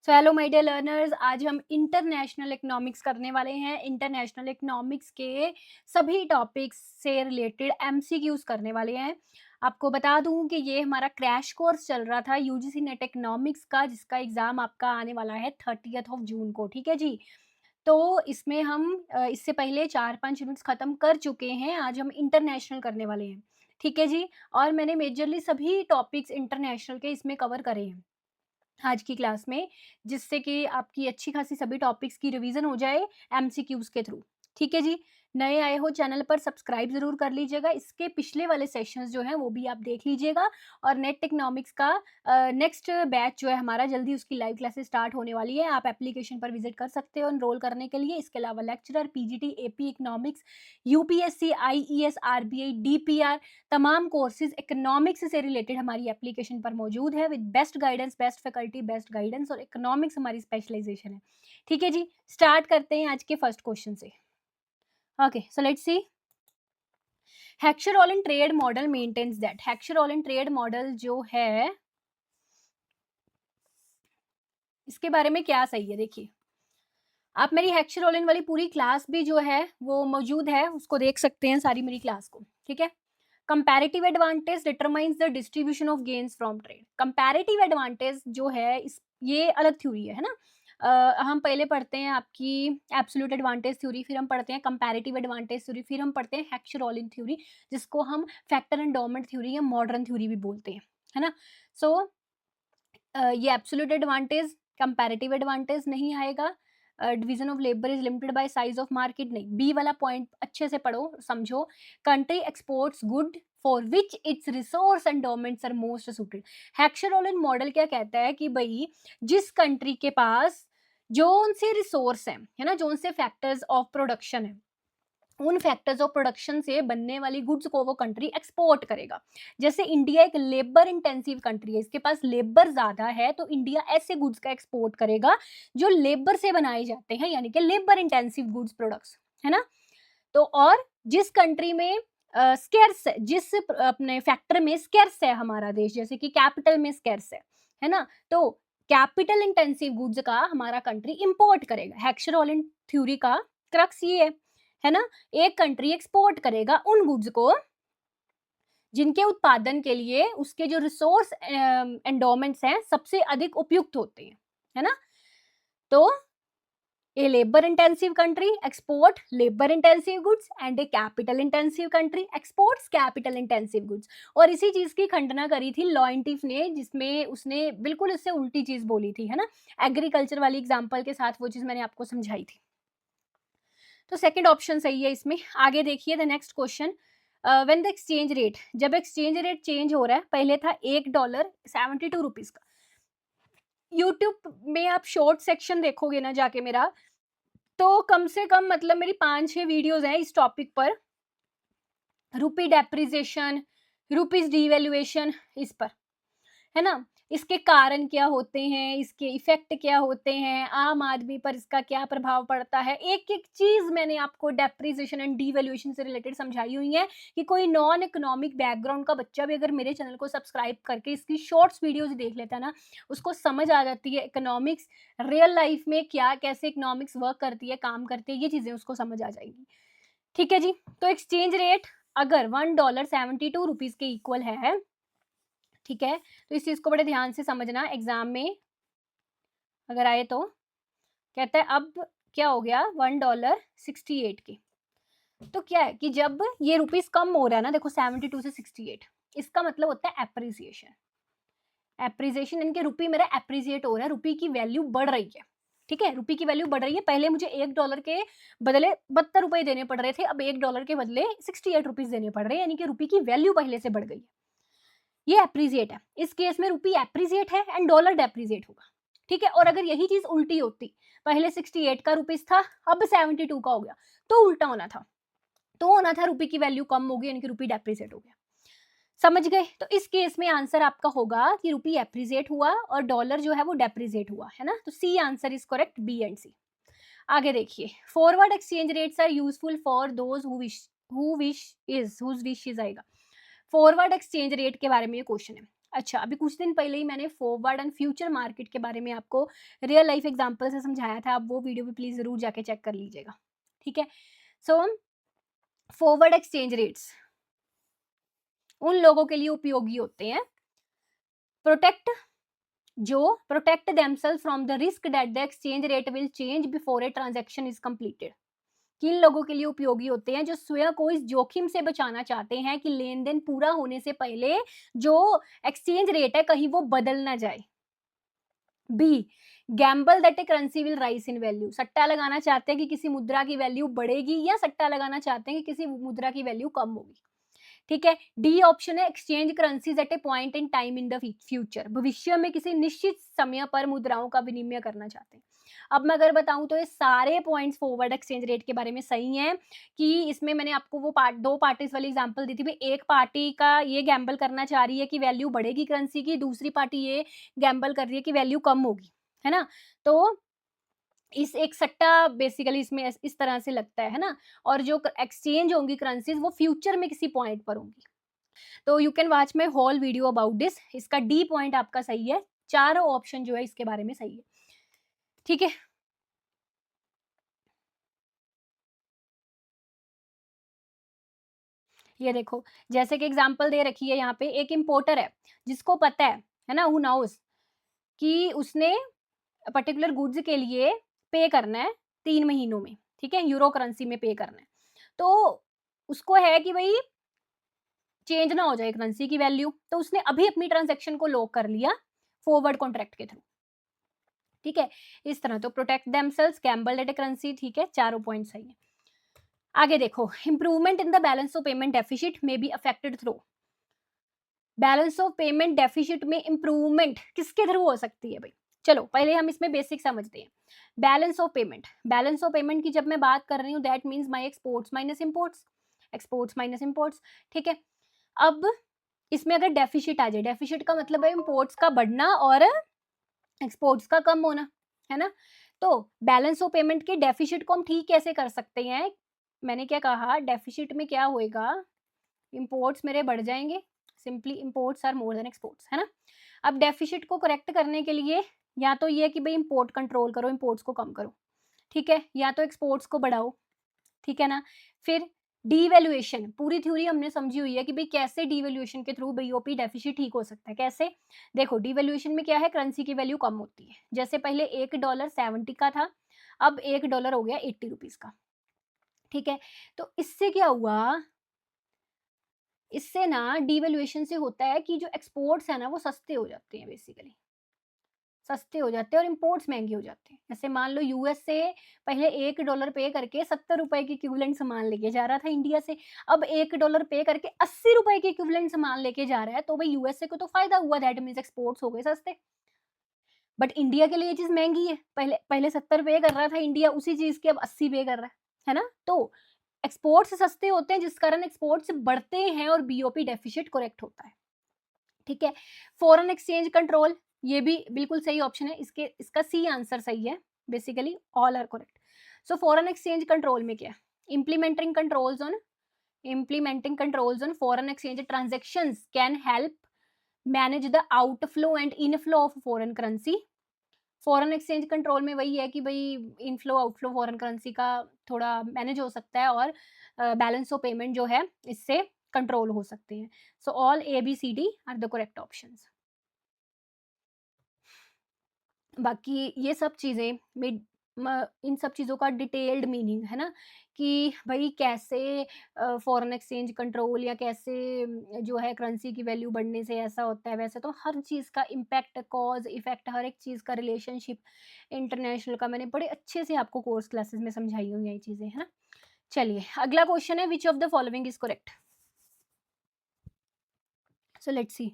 So hello my dear learners, आज हम international economics करने वाले हैं। इंटरनेशनल इकोनॉमिक्स के सभी टॉपिक्स से रिलेटेड एमसीक्यूज करने वाले हैं। आपको बता दूं कि ये हमारा क्रैश कोर्स चल रहा था यूजीसी नेट इकोनॉमिक्स का, जिसका एग्ज़ाम आपका आने वाला है 30th ऑफ जून को। ठीक है जी। तो इसमें हम इससे पहले 4-5 यूनिट्स ख़त्म कर चुके हैं। आज हम इंटरनेशनल करने वाले हैं। ठीक है जी। और मैंने मेजरली सभी टॉपिक्स इंटरनेशनल के इसमें कवर करे हैं आज की क्लास में, जिससे कि आपकी अच्छी खासी सभी टॉपिक्स की रिवीजन हो जाए एमसीक्यूज के थ्रू। ठीक है जी। नए आए हो चैनल पर सब्सक्राइब जरूर कर लीजिएगा। इसके पिछले वाले सेशंस जो हैं वो भी आप देख लीजिएगा। और नेट इकोनॉमिक्स का नेक्स्ट बैच जो है हमारा, जल्दी उसकी लाइव क्लासेस स्टार्ट होने वाली है। आप एप्लीकेशन पर विजिट कर सकते हो एनरोल करने के लिए। इसके अलावा lecturer, PGT, AP economics, UPSC, IES, RBI, DPR, तमाम कोर्सेज इकोनॉमिक्स से रिलेटेड हमारी एप्लीकेशन पर मौजूद है with best guidance, best faculty, best guidance. और इकोनॉमिक्स हमारी स्पेशलाइजेशन है। ठीक है जी। स्टार्ट करते हैं आज के फर्स्ट क्वेश्चन से। Okay, so let's see. Heckscher Ohlin trade model maintains that, Heckscher Ohlin trade model जो है इसके बारे में क्या सही है। देखिए, आप मेरी हेक्सर-ओलन वाली पूरी क्लास भी जो है वो मौजूद है, उसको देख सकते हैं सारी मेरी क्लास को। ठीक है। Comparative advantage determines the distribution of gains from trade. Comparative advantage जो है इस ये अलग थ्योरी है ना। हम पहले पढ़ते हैं आपकी एब्सोल्यूट एडवांटेज थ्योरी, फिर हम पढ़ते हैं कंपैरेटिव एडवांटेज थ्योरी, फिर हम पढ़ते हैं हेक्सर-ओलन थ्योरी, जिसको हम फैक्टर एंडोमेंट थ्योरी या मॉडर्न थ्योरी भी बोलते हैं, है ना। सो ये एब्सोल्यूट एडवांटेज, कंपैरेटिव एडवांटेज नहीं आएगा। Division of labour is limited by size of market नहीं। बी वाला पॉइंट अच्छे से पढ़ो, समझो। Country exports good for which its resource endowments are most suited. Heckscher Ohlin model क्या कहता है कि भाई, जिस कंट्री के पास जोन से रिसोर्स है ना, जोन से फैक्टर्स ऑफ प्रोडक्शन है, उन फैक्टर्स ऑफ प्रोडक्शन से बनने वाली गुड्स को वो कंट्री एक्सपोर्ट करेगा। जैसे इंडिया एक लेबर इंटेंसिव कंट्री है, इसके पास लेबर ज्यादा है, तो इंडिया ऐसे गुड्स का एक्सपोर्ट करेगा जो लेबर से बनाए जाते हैं, यानी कि लेबर इंटेंसिव गुड्स प्रोडक्ट्स, है ना। तो और जिस कंट्री में स्केर्स है, जिस अपने फैक्टर में स्केर्स है हमारा देश, जैसे कि कैपिटल में स्केर्स है ना, तो कैपिटल इंटेंसिव गुड्स का हमारा कंट्री इंपोर्ट करेगा। हेक्सर-ओलन थ्योरी का क्रक्स ये है ना। एक कंट्री एक्सपोर्ट करेगा उन गुड्स को जिनके उत्पादन के लिए उसके जो रिसोर्स एंडोमेंट्स हैं सबसे अधिक उपयुक्त होते हैं, है ना। तो a labour intensive country export labour intensive goods and A capital intensive country exports capital intensive goods. और इसी चीज की खंडना करी थी लॉयंटिफ ने, जिसमें उसने बिल्कुल इससे उल्टी चीज बोली थी, है ना। एग्रीकल्चर वाली एग्जांपल के साथ वो चीज मैंने आपको समझाई थी। तो सेकंड ऑप्शन सही है इसमें। आगे देखिए the next question. When the exchange rate, जब एक्सचेंज रेट चेंज हो रहा है, पहले था $1 72 का। यूट्यूब में आप शॉर्ट सेक्शन देखोगे ना जाके मेरा, तो कम से कम मतलब मेरी 5-6 वीडियोस हैं इस टॉपिक पर, रूपी डेप्रिसिएशन, रूपीज डिवैल्यूएशन, इस पर, है ना। इसके कारण क्या होते हैं, इसके इफेक्ट क्या होते हैं, आम आदमी पर इसका क्या प्रभाव पड़ता है, एक एक चीज मैंने आपको डेप्रिसिएशन एंड डिवैल्यूएशन से रिलेटेड समझाई हुई है कि कोई नॉन इकोनॉमिक बैकग्राउंड का बच्चा भी अगर मेरे चैनल को सब्सक्राइब करके इसकी शॉर्ट्स वीडियोज देख लेता है ना, उसको समझ आ जाती है इकोनॉमिक्स रियल लाइफ में क्या, कैसे इकोनॉमिक्स वर्क करती है, काम करती है, ये चीजें उसको समझ आ जाएगी। ठीक है जी। तो एक्सचेंज रेट अगर $1.72 के इक्वल है, ठीक है, तो इस चीज को बड़े ध्यान से समझना। एग्जाम में अगर आए तो कहता है अब क्या हो गया $1.68 के। तो क्या है कि जब ये रुपीस कम हो रहा है ना, देखो 72 से 68, इसका मतलब होता है एप्रिसिएशन। एप्रिसिएशन यानी कि रुपी मेरा एप्रिसिएट हो रहा है, रुपी की वैल्यू बढ़ रही है। ठीक है, रुपी की वैल्यू बढ़ रही है। पहले मुझे $1 के बदले 72 रुपए देने पड़ रहे थे, अब $1 के बदले 68 रुपीज देने पड़ रहे हैं, यानी कि रुपी की वैल्यू पहले से बढ़ गई है। ये एप्रिसिएट है। इस केस में रुपी एप्रिसिएट है एंड डॉलर डेप्रिसिएट होगा। ठीक है। और अगर यही चीज उल्टी होती, पहले 68 का रुपीस था, अब 72 का हो गया, तो उल्टा होना था। तो होना था रुपी की वैल्यू कम होगी, यानी कि रुपी डेप्रिसिएट हो गया। समझ गए। तो इस केस में आंसर आपका होगा कि रुपी एप्रिसिएट हुआ और डॉलर जो है वो डेप्रिसिएट हुआ, है ना। तो C answer is correct, B and C. आगे देखिए, forward exchange rates are useful for those whose wish is आएगा। फॉरवर्ड एक्सचेंज रेट के बारे में ये क्वेश्चन है। अच्छा, अभी कुछ दिन पहले ही मैंने फॉरवर्ड एंड फ्यूचर मार्केट के बारे में आपको रियल लाइफ एग्जांपल से समझाया था, आप वो वीडियो भी प्लीज़ ज़रूर जाके चेक कर लीजिएगा, ठीक है? सो फॉरवर्ड एक्सचेंज रेट्स उन लोगों के लिए उपयोगी होते हैं प्रोटेक्ट जो protect themselves from the risk that the exchange rate will change before a transaction is completed. किन लोगों के लिए उपयोगी होते हैं? जो स्वयं को इस जोखिम से बचाना चाहते हैं कि लेन देन पूरा होने से पहले जो एक्सचेंज रेट है कहीं वो बदल ना जाए। B gamble that a currency will rise in value, सट्टा लगाना चाहते हैं कि किसी मुद्रा की वैल्यू बढ़ेगी, या सट्टा लगाना चाहते हैं कि किसी मुद्रा की वैल्यू कम होगी। ठीक है, डी ऑप्शन है exchange currencies at a point in time in the future, भविष्य में किसी निश्चित समय पर मुद्राओं का विनिमय करना चाहते हैं। अब मैं अगर बताऊं तो ये सारे पॉइंट्स फॉरवर्ड एक्सचेंज रेट के बारे में सही हैं, कि इसमें मैंने आपको वो दो पार्टीज वाली एग्जांपल दी थी, भाई एक पार्टी का ये गैम्बल करना चाह रही है कि वैल्यू बढ़ेगी करेंसी की, दूसरी पार्टी ये गैम्बल कर रही है कि वैल्यू कम होगी, है ना? तो इस एक सट्टा बेसिकली इसमें इस तरह से लगता है ना? और जो एक्सचेंज होंगी करेंसीज वो फ्यूचर में किसी पॉइंट पर होंगी। तो you can watch my whole video about this. इसका डी पॉइंट आपका सही है, चारों ऑप्शन जो है इसके बारे में सही है, ठीक है? ये देखो, जैसे कि एग्जांपल दे रखी है यहाँ पे, एक इंपोर्टर है जिसको पता है ना, हु नोस कि उसने पर्टिकुलर गुड्स के लिए पे करना है 3 महीनों में, ठीक है, यूरो करेंसी में पे करना है। तो उसको है कि भाई चेंज ना हो जाए करेंसी की वैल्यू, तो उसने अभी अपनी ट्रांजेक्शन को लॉक कर लिया फॉरवर्ड कॉन्ट्रैक्ट के थ्रू, ठीक है? इस तरह तो protect themselves, gamble at currency, ठीक है, चारों पॉइंट सही है। आगे देखो, improvement in the balance of payment deficit में be affected through, balance of payment deficit में इंप्रूवमेंट किसके थ्रू हो सकती है भाई? चलो पहले हम इसमें बेसिक समझते हैं। बैलेंस ऑफ पेमेंट की जब मैं बात कर रही हूँ, that means my exports minus imports, exports minus imports, ठीक है? अब इसमें अगर डेफिसिट आ जाए, डेफिसिट का मतलब है इम्पोर्ट्स का बढ़ना और एक्सपोर्ट्स का कम होना, है ना? तो बैलेंस ऑफ पेमेंट के डेफिसिट को हम ठीक कैसे कर सकते हैं? मैंने क्या कहा, डेफिसिट में क्या होएगा, इम्पोर्ट्स मेरे बढ़ जाएंगे, simply imports are more than exports, है ना? अब डेफिसिट को करेक्ट करने के लिए या तो ये कि भाई इम्पोर्ट कंट्रोल करो, इम्पोर्ट्स को कम करो, ठीक है, या तो एक्सपोर्ट्स को बढ़ाओ, ठीक है ना? फिर डीवैल्यूएशन, पूरी थ्योरी हमने समझी हुई है कि भाई कैसे डीवैल्यूएशन के थ्रू बीओपी डेफिसिट ठीक हो सकता है, कैसे? देखो, डीवैल्यूएशन में क्या है, करेंसी की वैल्यू कम होती है, जैसे पहले $1 70 का था, अब $1 हो गया 80 रुपीज का, ठीक है? तो इससे क्या हुआ, इससे ना डीवैल्यूएशन से होता है कि जो एक्सपोर्ट्स है ना वो सस्ते हो जाते हैं, बेसिकली सस्ते हो जाते हैं और इंपोर्ट्स महंगे हो जाते हैं। जैसे मान लो यूएस से पहले $1 पे करके ₹70 की इक्विवेलेंट सामान लेके जा रहा था इंडिया से, अब $1 पे करके ₹80 की इक्विवेलेंट सामान लेके जा रहा है, तो भाई यूएसए को तो फायदा हुआ, दैट मीन्स एक्सपोर्ट्स हो गए सस्ते। बट इंडिया के लिए ये चीज महंगी है, पहले पहले 70 पे कर रहा था इंडिया उसी चीज के, अब 80 पे कर रहा है ना? तो एक्सपोर्ट्स सस्ते होते हैं जिस कारण एक्सपोर्ट्स बढ़ते हैं और बीओपी डेफिसिट करेक्ट होता है, ठीक है? फॉरेन एक्सचेंज कंट्रोल, ये भी बिल्कुल सही ऑप्शन है, इसके इसका सी आंसर सही है, basically all are correct. So foreign exchange control में क्या, implementing controls on foreign exchange transactions can help manage the outflow and inflow of foreign currency. Foreign exchange control में वही है कि भाई इनफ्लो आउटफ्लो फॉरेन करेंसी का थोड़ा manage हो सकता है, और बैलेंस ऑफ पेमेंट जो है इससे कंट्रोल हो सकते हैं। So all A B C D are the correct options. बाकी ये सब चीज़ें इन सब चीज़ों का डिटेल्ड मीनिंग है ना, कि भाई कैसे फॉरेन एक्सचेंज कंट्रोल या कैसे जो है करेंसी की वैल्यू बढ़ने से ऐसा होता है, वैसे तो हर चीज़ का इम्पैक्ट, कॉज इफेक्ट, हर एक चीज़ का रिलेशनशिप इंटरनेशनल का मैंने बड़े अच्छे से आपको कोर्स क्लासेस में समझाई हुई हैं ये चीज़ें, है ना? चलिए अगला क्वेश्चन है, which of the following is correct? So let's see.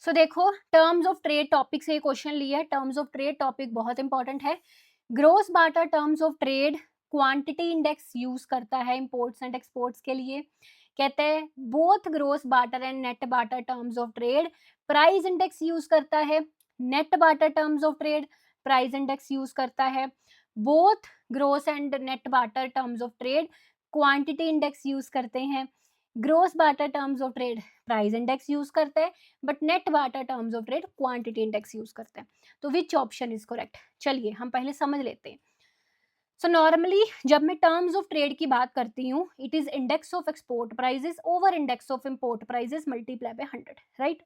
देखो, टर्म्स ऑफ ट्रेड टॉपिक से क्वेश्चन लिया है, टर्म्स ऑफ ट्रेड टॉपिक बहुत इंपॉर्टेंट है। Gross barter terms of trade quantity index use करता है इंपोर्ट्स एंड एक्सपोर्ट्स के लिए। कहते हैं both gross barter and net barter terms of trade price index use करता है, net barter terms of trade price index use करता है, both gross and net barter terms of trade quantity index use करते हैं, gross barter terms of trade price index use करते हैं, but net barter terms of trade quantity index use करते हैं। तो which option is correct? चलिए हम पहले समझ लेते हैं। सो नॉर्मली जब मैं टर्म्स ऑफ ट्रेड की बात करती हूँ, it is index of export prices over index of import prices multiply by 100, right.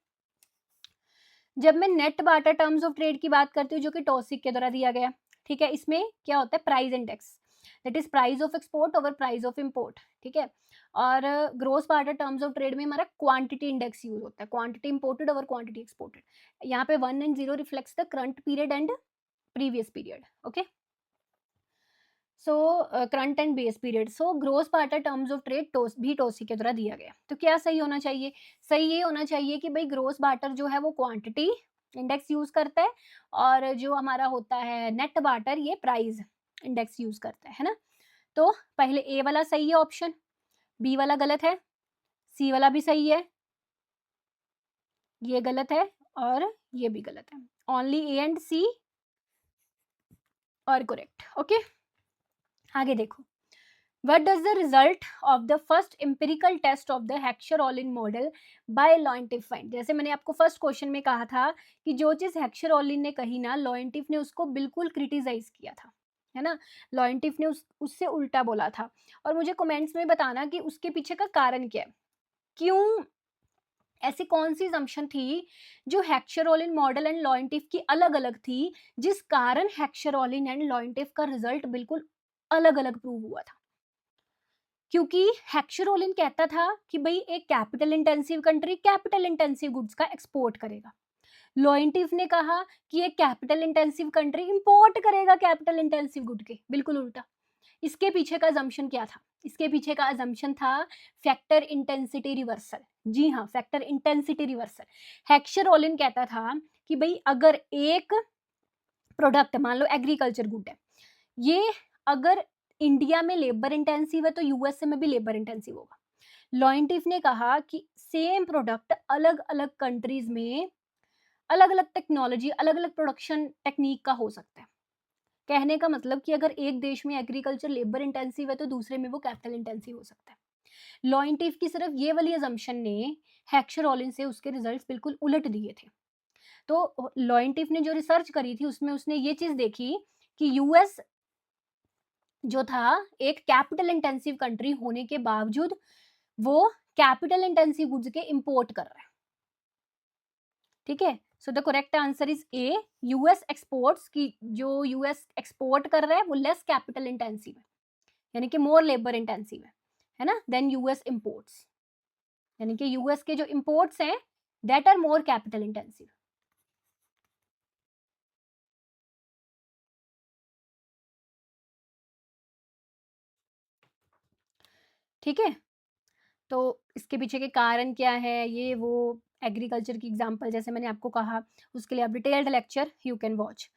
जब मैं net barter terms of trade की बात करती हूँ, जो कि टॉसिक के द्वारा दिया गया, ठीक है, इसमें क्या होता है, price index, that is price of export over price of import, ठीक है। और gross barter terms of trade में हमारा क्वांटिटी इंडेक्स यूज होता है, quantity imported over quantity exported. यहाँ पे 1 and 0 reflects the current period and previous period, okay. So current and base period. So gross barter terms of trade भी टोसी के द्वारा दिया गया। तो क्या सही होना चाहिए? सही ये होना चाहिए कि भाई ग्रोस बार्टर जो है वो क्वांटिटी इंडेक्स यूज करता है, और जो हमारा होता है नेट बार्टर ये प्राइस इंडेक्स यूज करता है ना। तो पहले ए वाला सही है ऑप्शन, बी वाला गलत है, सी वाला भी सही है, ये गलत है और ये भी गलत है। Only A and C are correct, okay. आगे देखो, what does the result of the first empirical test of the Heckscher-Ohlin model by Lowentif find? जैसे मैंने आपको फर्स्ट क्वेश्चन में कहा था कि जो चीज हेक्शर-ओलिन ने कही ना, लोएंटिफ ने उसको बिल्कुल क्रिटिसाइज किया था, है ना। लोएंटिफ ने उससे उल्टा बोला था, और मुझे कमेंट्स में बताना कि उसके पीछे का कारण क्या है, क्यों ऐसी कौन सी assumption थी जो हेक्शर-ओलिन मॉडल एंड लोएंटिफ की अलग अलग थी, जिस कारण हेक्शर-ओलिन एंड लोएंटिफ का रिजल्ट बिल्कुल अलग अलग प्रूव हुआ था। क्योंकि हेक्शर-ओलिन कहता था कि भाई एक capital intensive country capital intensive goods का एक्सपोर्ट करेगा, लोएंटिफ ने कहा कि एक कैपिटल इंटेंसिव कंट्री इंपोर्ट करेगा कैपिटल इंटेंसिव गुड के, बिल्कुल उल्टा। इसके पीछे का अजम्पशन क्या था? इसके पीछे का अजम्पशन था फैक्टर इंटेंसिटी रिवर्सल। जी हाँ, फैक्टर इंटेंसिटी रिवर्सल। हेक्शर-ओलिन कहता था कि भाई अगर एक प्रोडक्ट, मान लो एग्रीकल्चर गुड है, ये अगर इंडिया में लेबर इंटेंसिव है तो यूएसए में भी लेबर इंटेंसिव होगा। लोएंटिफ ने कहा कि सेम प्रोडक्ट अलग अलग कंट्रीज में अलग अलग टेक्नोलॉजी, अलग अलग प्रोडक्शन टेक्निक का हो सकता है। कहने का मतलब कि अगर एक देश में एग्रीकल्चर लेबर इंटेंसिव है तो दूसरे में वो कैपिटल इंटेंसिव हो सकता है। लोएंटिफ की सिर्फ ये वाली असम्पशन ने हेक्शर-ओलिन से उसके रिजल्ट्स बिल्कुल उलट दिए थे। तो लोएंटिफ ने जो रिसर्च करी थी उसमें उसने ये चीज देखी कि यूएस जो था एक कैपिटल इंटेंसिव कंट्री होने के बावजूद वो कैपिटल इंटेंसिव गुड्स के इंपोर्ट कर रहा है, ठीक है। So the correct answer is a, US exports की, जो यूएस एक्सपोर्ट कर रहा है वो लेस कैपिटल इंटेंसिव है, यानी कि मोर लेबर इंटेंसिव है ना, देन यूएस इंपोर्ट्स, यानी कि यूएस के जो इंपोर्ट्स हैं that are more capital intensive. ठीक है, तो इसके पीछे के कारण क्या है, ये वो एग्रीकल्चर की एग्जांपल जैसे मैंने आपको कहा, उसके लिए आप detailed lecture you can watch.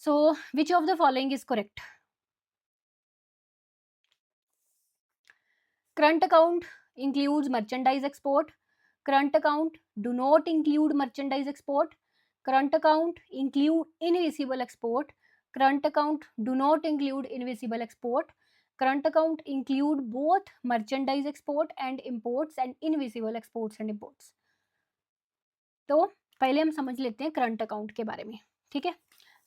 So which of the following is correct? Current account includes merchandise export, current account do not include merchandise export, current account include invisible export, current account do not include invisible export, current account include both merchandise export and imports and invisible exports and imports। तो पहले हम समझ लेते हैं current account के बारे में, ठीक है।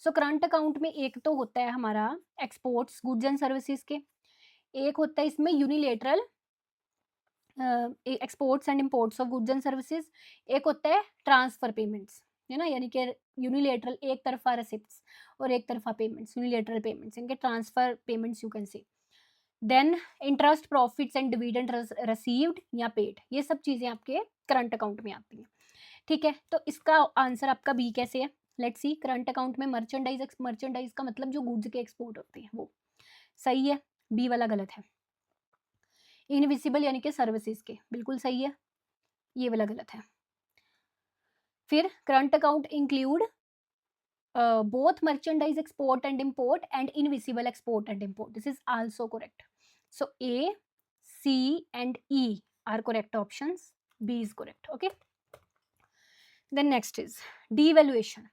सो करंट अकाउंट में एक तो होता है हमारा एक्सपोर्ट्स गुड्स एंड सर्विसेज के, एक होता है इसमें unilateral exports and imports of goods and services, एक होता है ट्रांसफर पेमेंट्स, है ना, यानी कि यूनिलेटरल एक तरफा रिसिप्ट्स और एक तरफा पेमेंट्स, यूनिलेटरल पेमेंट्स, इनके transfer payments you can see. Then interest profits and dividend received या पेड, ये सब चीजें आपके करंट अकाउंट में आती हैं, ठीक है। तो इसका आंसर आपका बी कैसे है? लेट्स सी, करंट अकाउंट में मर्चेंडाइज का मतलब जो गुड्स के एक्सपोर्ट होते हैं वो सही है, बी वाला गलत है। इनविजिबल यानी कि सर्विसेज के, बिल्कुल सही है, ये वाला गलत है। फिर current account include both merchandise export and import and invisible export and import, this is also correct। so A, C and E are correct options. B is correct. Okay. Then next is devaluation.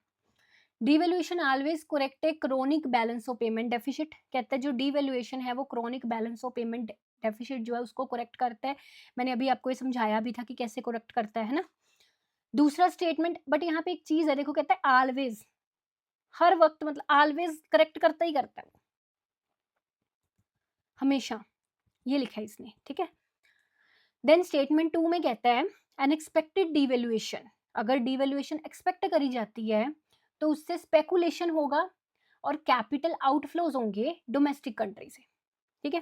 Devaluation always correct A chronic balance of payment deficit. कहता है जो devaluation है वो chronic balance of payment deficit जो है उसको correct करता है। मैंने अभी आपको ये समझाया भी था कि कैसे करेक्ट करता है ना। दूसरा स्टेटमेंट, बट यहाँ पे एक चीज है, देखो कहता है ऑलवेज, हर वक्त, मतलब ऑलवेज करेक्ट करता ही करता है वो, हमेशा, ये लिखा है इसने, ठीक है। देन स्टेटमेंट 2 में कहता है अनएक्सपेक्टेड डिवेल्यूएशन, अगर डिवेल्यूएशन एक्सपेक्ट करी जाती है तो उससे स्पेकुलेशन होगा और कैपिटल आउटफ्लोज होंगे डोमेस्टिक कंट्री से, ठीक है।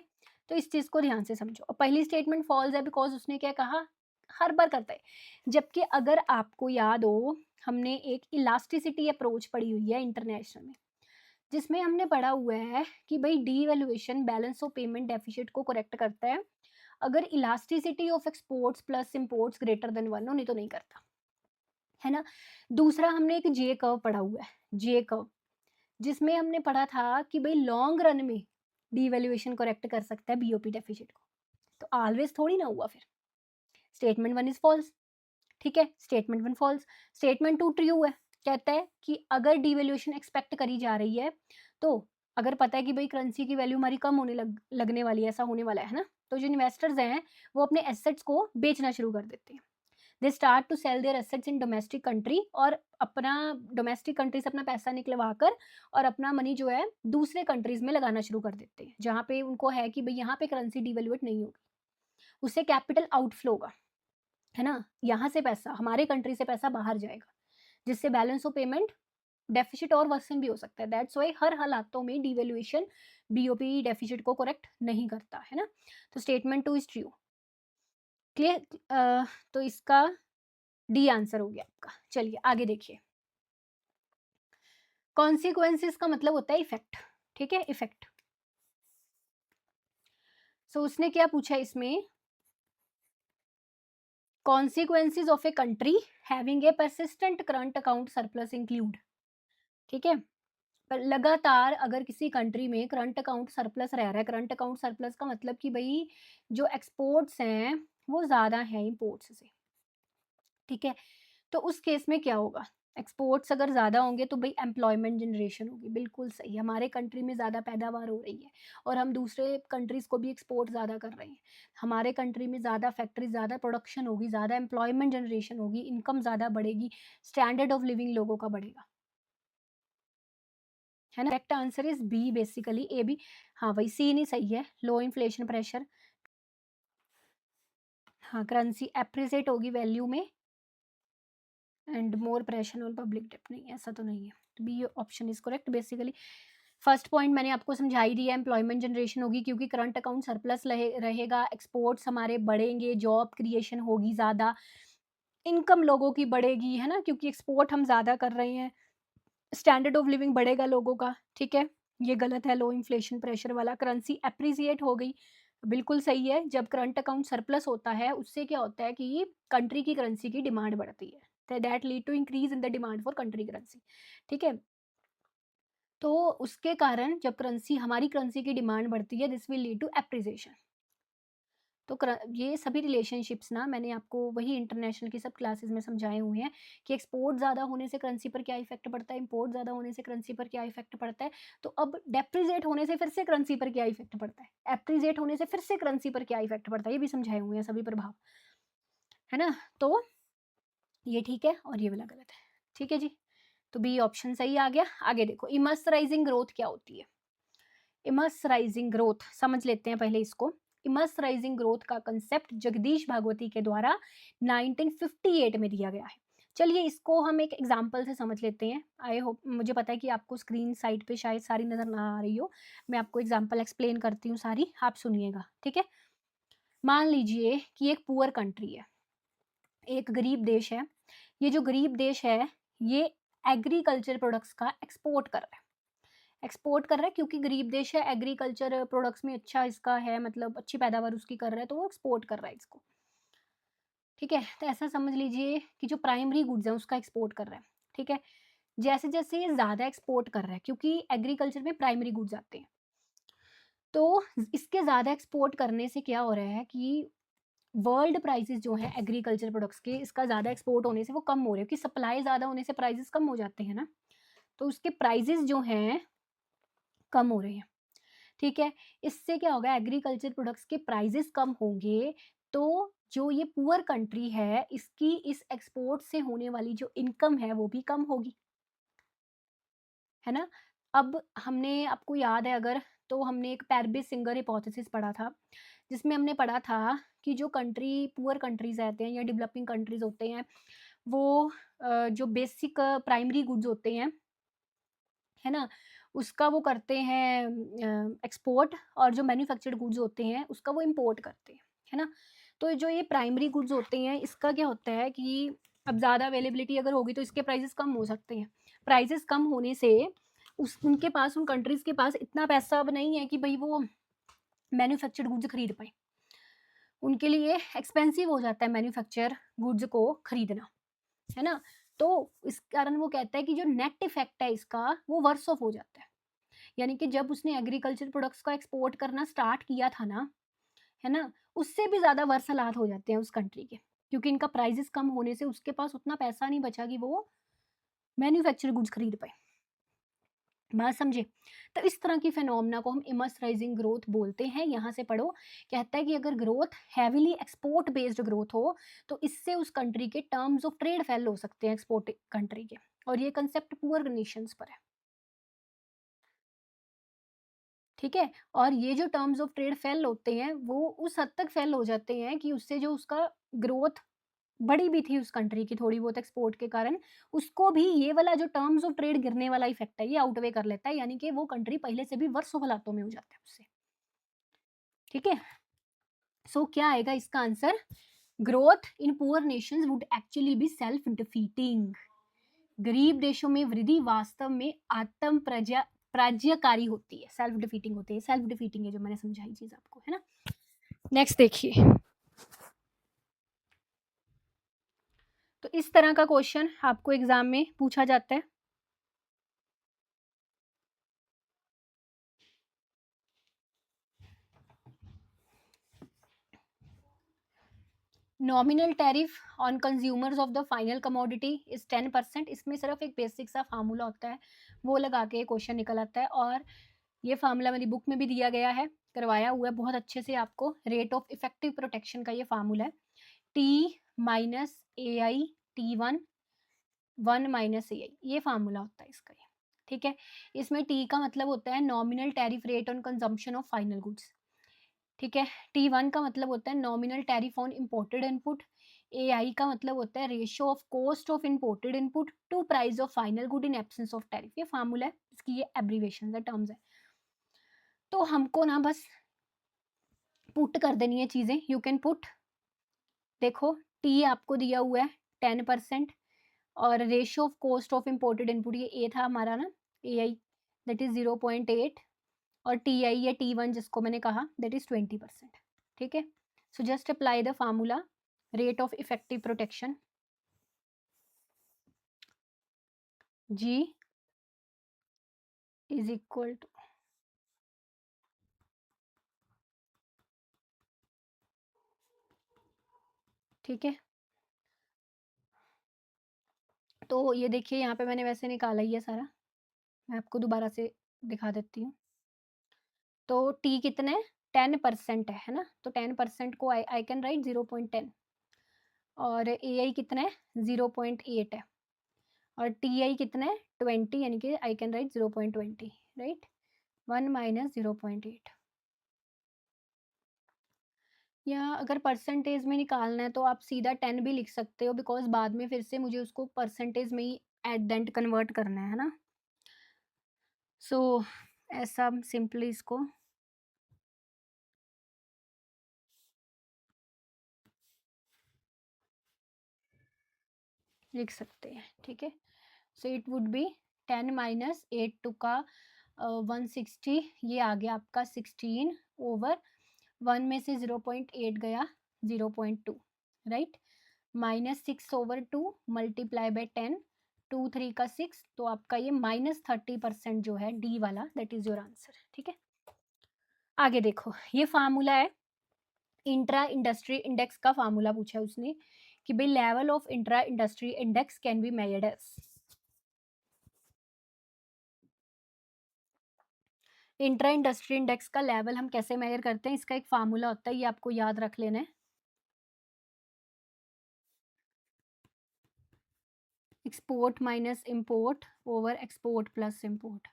तो इस चीज को ध्यान से समझो। और पहली स्टेटमेंट फॉल्स है बिकॉज उसने क्या कहा, हर बार करता है। जबकि अगर आपको याद हो, हमने एक इलास्टिसिटी अप्रोच पढ़ी हुई है इंटरनेशनल में, जिसमें हमने पढ़ा हुआ है कि भाई devaluation balance of payment deficit को करेक्ट करता है अगर elasticity of exports plus imports greater than 1 हो, नहीं तो नहीं करता, है ना। दूसरा हमने एक जे कर्व पढ़ा हुआ है, जे कर्व, जिसमें हमने पढ़ा था कि भाई लॉन्ग रन में डीवैल्यूएशन करेक्ट कर सकता है बीओपी डेफिसिट को, तो ऑलवेज थोड़ी ना हुआ फिर। स्टेटमेंट 1 इज फॉल्स, ठीक है। Statement 1 false. स्टेटमेंट 2 ट्रू है, कहता है कि अगर डीवैल्यूएशन एक्सपेक्ट करी जा रही है तो अगर पता है कि भाई करेंसी की वैल्यू हमारी कम होने लगने वाली है, ऐसा होने वाला है ना, तो जो इन्वेस्टर्स हैं वो अपने एसेट्स को बेचना शुरू कर देते हैं। They start to sell their assets in domestic country, और अपना डोमेस्टिक कंट्री से अपना पैसा निकलवा कर और अपना मनी जो है दूसरे कंट्रीज में लगाना शुरू कर देते हैं, जहाँ पे उनको है कि भाई यहाँ पे करेंसी डिवैल्यूएट नहीं होगी, उससे कैपिटल आउटफ्लो होगा, है ना। यहाँ से पैसा, हमारे कंट्री से पैसा बाहर जाएगा, जिससे बैलेंस ऑफ पेमेंट डेफिसिट और वर्सन भी हो सकता है। दैट्स वाई हर हालातों में डिवैल्यूएशन बीओपी डेफिसिट को करेक्ट नहीं करता, है ना। तो स्टेटमेंट 2 इज ट्रू, क्लियर। तो इसका डी आंसर हो गया आपका। चलिए आगे देखिए। कॉन्सिक्वेंसेस का मतलब होता है इफेक्ट, ठीक है, इफेक्ट। सो उसने क्या पूछा इसमें, consequences of a country having a persistent current account surplus include, ठीक है। पर लगातार अगर किसी कंट्री में करंट अकाउंट सरप्लस रह रहा है, करंट अकाउंट सरप्लस का मतलब कि भाई जो एक्सपोर्ट्स हैं वो ज़्यादा हैं इम्पोर्ट्स से, ठीक है। तो उस केस में क्या होगा, एक्सपोर्ट्स अगर ज़्यादा होंगे तो भाई एम्प्लॉयमेंट जनरेशन होगी, बिल्कुल सही। हमारे कंट्री में ज़्यादा पैदावार हो रही है और हम दूसरे कंट्रीज़ को भी एक्सपोर्ट ज़्यादा कर रहे हैं, हमारे कंट्री में ज़्यादा फैक्ट्री, ज़्यादा प्रोडक्शन होगी, ज़्यादा एम्प्लॉयमेंट जनरेशन होगी, इनकम ज़्यादा बढ़ेगी, स्टैंडर्ड ऑफ लिविंग लोगों का बढ़ेगा, है ना। Correct answer is B, basically A B. हाँ भाई सी नहीं सही है, लो इन्फ्लेशन प्रेशर, हाँ करेंसी एप्रिसिएट होगी वैल्यू में and more pressure on public debt, नहीं ऐसा तो नहीं है, तो B option is correct. Basically first point मैंने आपको समझा ही दिया, एम्प्लॉयमेंट जनरेशन होगी क्योंकि करंट अकाउंट सरप्लस रहेगा, एक्सपोर्ट्स हमारे बढ़ेंगे, जॉब क्रिएशन होगी ज़्यादा, इनकम लोगों की बढ़ेगी, है ना, क्योंकि एक्सपोर्ट हम ज़्यादा कर रहे हैं, स्टैंडर्ड ऑफ लिविंग बढ़ेगा लोगों का, ठीक है। ये गलत है, लो इन्फ्लेशन प्रेशर वाला। करेंसी एप्रिसिएट हो गई, बिल्कुल सही है। जब करंट अकाउंट सरप्लस होता है उससे क्या होता है कि कंट्री की करेंसी की डिमांड बढ़ती है, that lead to increase in the demand for country currency, ठीक है। तो उसके कारण जब करेंसी, हमारी करेंसी की डिमांड बढ़ती है, this will lead to appreciation. तो ये सभी रिलेशनशिप्स ना मैंने आपको वही इंटरनेशनल की सब क्लासेस में समझाए हुए हैं कि एक्सपोर्ट ज़्यादा होने से करेंसी पर क्या इफेक्ट पड़ता है, इंपोर्ट ज़्यादा होने से करेंसी पर क्या इफेक्ट पड़ता है। तो अब डेप्रिजिएट होने से फिर से करेंसी पर क्या इफेक्ट पड़ता है, एप्रिजिएट होने से फिर से करेंसी पर क्या इफेक्ट पड़ता है, ये भी समझाए हुए हैं सभी प्रभाव, है ना। तो ये ठीक है और ये वाला गलत है, ठीक है जी। तो बी ऑप्शन सही आ गया। आगे देखो, इमर्सराइजिंग ग्रोथ क्या होती है। इमर्सराइजिंग ग्रोथ समझ लेते हैं पहले इसको। इमर्सराइजिंग ग्रोथ का कंसेप्ट जगदीश भागवती के द्वारा 1958 में दिया गया है। चलिए इसको हम एक एग्जाम्पल से समझ लेते हैं। आई होप, मुझे पता है कि आपको स्क्रीन साइड पे शायद सारी नज़र ना आ रही हो, मैं आपको एग्जाम्पल एक्सप्लेन करती हूँ सारी, आप सुनिएगा, ठीक है। मान लीजिए कि एक पुअर कंट्री है, एक गरीब देश है। ये जो गरीब देश है ये एग्रीकल्चर प्रोडक्ट्स का एक्सपोर्ट कर रहा है, एक्सपोर्ट कर रहा है क्योंकि गरीब देश है, एग्रीकल्चर प्रोडक्ट्स में अच्छा इसका है, मतलब अच्छी पैदावार उसकी कर रहा है, तो वो एक्सपोर्ट कर रहा है इसको, ठीक है। तो ऐसा समझ लीजिए कि जो प्राइमरी गुड्स है उसका एक्सपोर्ट कर रहा है, ठीक है। जैसे जैसे ये ज़्यादा एक्सपोर्ट कर रहा है क्योंकि एग्रीकल्चर में प्राइमरी गुड्स आते हैं, तो इसके ज़्यादा एक्सपोर्ट करने से क्या हो रहा है कि वर्ल्ड प्राइसेस जो हैं एग्रीकल्चर प्रोडक्ट्स के, इसका ज़्यादा एक्सपोर्ट होने से वो कम हो रहे हैं, क्योंकि सप्लाई ज़्यादा होने से प्राइसेस कम हो जाते हैं ना, तो उसके प्राइसेस जो हैं कम हो रहे हैं, ठीक है। इससे क्या होगा, एग्रीकल्चर प्रोडक्ट्स के प्राइसेस कम होंगे, तो जो ये पुअर कंट्री है इसकी इस एक्सपोर्ट से होने वाली जो इनकम है वो भी कम होगी, है ना। अब हमने, आपको याद है अगर, तो हमने एक पेरबिस सिंगर हिपोथेसिस पढ़ा था, जिसमें हमने पढ़ा था कि जो कंट्री पुअर कंट्रीज रहते हैं या डेवलपिंग कंट्रीज होते हैं, वो जो बेसिक प्राइमरी गुड्स होते हैं, है ना, उसका वो करते हैं एक्सपोर्ट, और जो मैन्युफैक्चर्ड गुड्स होते हैं उसका वो इंपोर्ट करते हैं, है ना। तो जो ये प्राइमरी गुड्स होते हैं इसका क्या होता है कि अब ज़्यादा अवेलेबिलिटी अगर होगी तो इसके प्राइसेस कम हो सकते हैं। प्राइसेस कम होने से उस उनके पास, उन कंट्रीज़ के पास इतना पैसा अब नहीं है कि भई वो मैन्युफैक्चर्ड गुड्स खरीद पाएँ। उनके लिए एक्सपेंसिव हो जाता है मैन्युफैक्चर गुड्स को खरीदना, है ना। तो इस कारण वो कहता है कि जो नेट इफ़ेक्ट है इसका वो वर्स ऑफ हो जाता है। यानी कि जब उसने एग्रीकल्चर प्रोडक्ट्स का एक्सपोर्ट करना स्टार्ट किया था ना, है ना, उससे भी ज़्यादा वर्स हालात हो जाते हैं उस कंट्री के, क्योंकि इनका प्राइसेस कम होने से उसके पास उतना पैसा नहीं बचा कि वो मैन्युफैक्चर गुड्स खरीद पाए। बात समझे? तो इस तरह की फिनोमेना को हम इमर्सराइजिंग ग्रोथ बोलते हैं। यहाँ से पढ़ो, कहता है कि अगर growth heavily export based growth हो तो इससे उस कंट्री के टर्म्स ऑफ ट्रेड फेल हो सकते हैं एक्सपोर्ट कंट्री के, और ये कंसेप्ट पुअर नेशंस पर है, ठीक है। और ये जो टर्म्स ऑफ ट्रेड फेल होते हैं वो उस हद तक फेल हो जाते हैं कि उससे जो उसका ग्रोथ बड़ी भी थी उस कंट्री की थोड़ी बहुत एक्सपोर्ट के कारण, उसको भी ये वाला जो टर्म्स ऑफ ट्रेड गिरने वाला इफेक्ट है ये आउटवे कर लेता है, यानी कि वो कंट्री पहले से भी वर्ष हालातों में हो जाता है उससे, ठीक है। सो क्या आएगा इसका answer, growth in poor Nations would actually be self defeating. गरीब देशों में वृद्धि वास्तव में आत्म प्राज्यकारी होती है, सेल्फ डिफीटिंग होती है, सेल्फ डिफीटिंग है जो मैंने समझाई चीज आपको, है ना। नेक्स्ट देखिए, तो इस तरह का क्वेश्चन आपको एग्जाम में पूछा जाता है। Nominal tariff on consumers of the final commodity is 10%। इसमें सिर्फ एक बेसिक सा फार्मूला होता है, वो लगा के क्वेश्चन निकल आता है, और ये फार्मूला मेरी बुक में भी दिया गया है, करवाया हुआ है बहुत अच्छे से आपको। रेट ऑफ इफेक्टिव प्रोटेक्शन का ये फार्मूला है, T minus A I T one, one minus A I, ये फार्मूला होता है इसका ये, ठीक है। इसमें टी का मतलब होता है nominal tariff rate on consumption of final goods, ठीक है। T1 का मतलब होता है nominal tariff on imported input. AI का मतलब होता है ratio of cost of imported input to price of final good in absence of tariff. ये फार्मूला है, इसकी ये एब्रीवेशन है, टर्म्स है। तो हमको ना बस पुट कर देनी है चीजें, यू कैन पुट, देखो टी आपको दिया हुआ है 10%, और ratio of cost of imported input ये ए था हमारा ना, AI दैट इज 0.8, और TI या T1 जिसको मैंने कहा दैट इज 20%, ठीक है। So just apply the formula, rate of effective protection G is equal to, ठीक है। तो ये देखिए यहाँ पे मैंने वैसे निकाला ही है सारा, मैं आपको दोबारा से दिखा देती हूँ। तो T कितने, 10% है ना, तो 10% को आई कैन राइट 0.10, और AI कितना है 0.8 है, और TI कितना है 20, यानी कि I can write 0.20, right, 1 minus 0.8। या अगर परसेंटेज में निकालना है तो आप सीधा 10 भी लिख सकते हो, बिकॉज बाद में फिर से मुझे उसको परसेंटेज में ही एडेंट कन्वर्ट करना है ना। सो ऐसा सिंपली इसको लिख सकते हैं, ठीक है। So it would be 10 minus 8 two का 160, ये आ गया आपका 16 ओवर 1 में से 0.8 गया 0.2, right, minus 6 over 2 multiply by 10, 2 3 का 6, तो आपका ये -30% जो है डी वाला, दैट इज योर आंसर, ठीक है। आगे देखो, ये फार्मूला है इंट्रा इंडस्ट्री इंडेक्स का फार्मूला पूछा है उसने कि भाई level of intra industry index can be measured as. Intra industry index का लेवल हम कैसे मेजर करते हैं, इसका एक फार्मूला होता है, ये आपको याद रख लेना है। Export minus import over export plus import,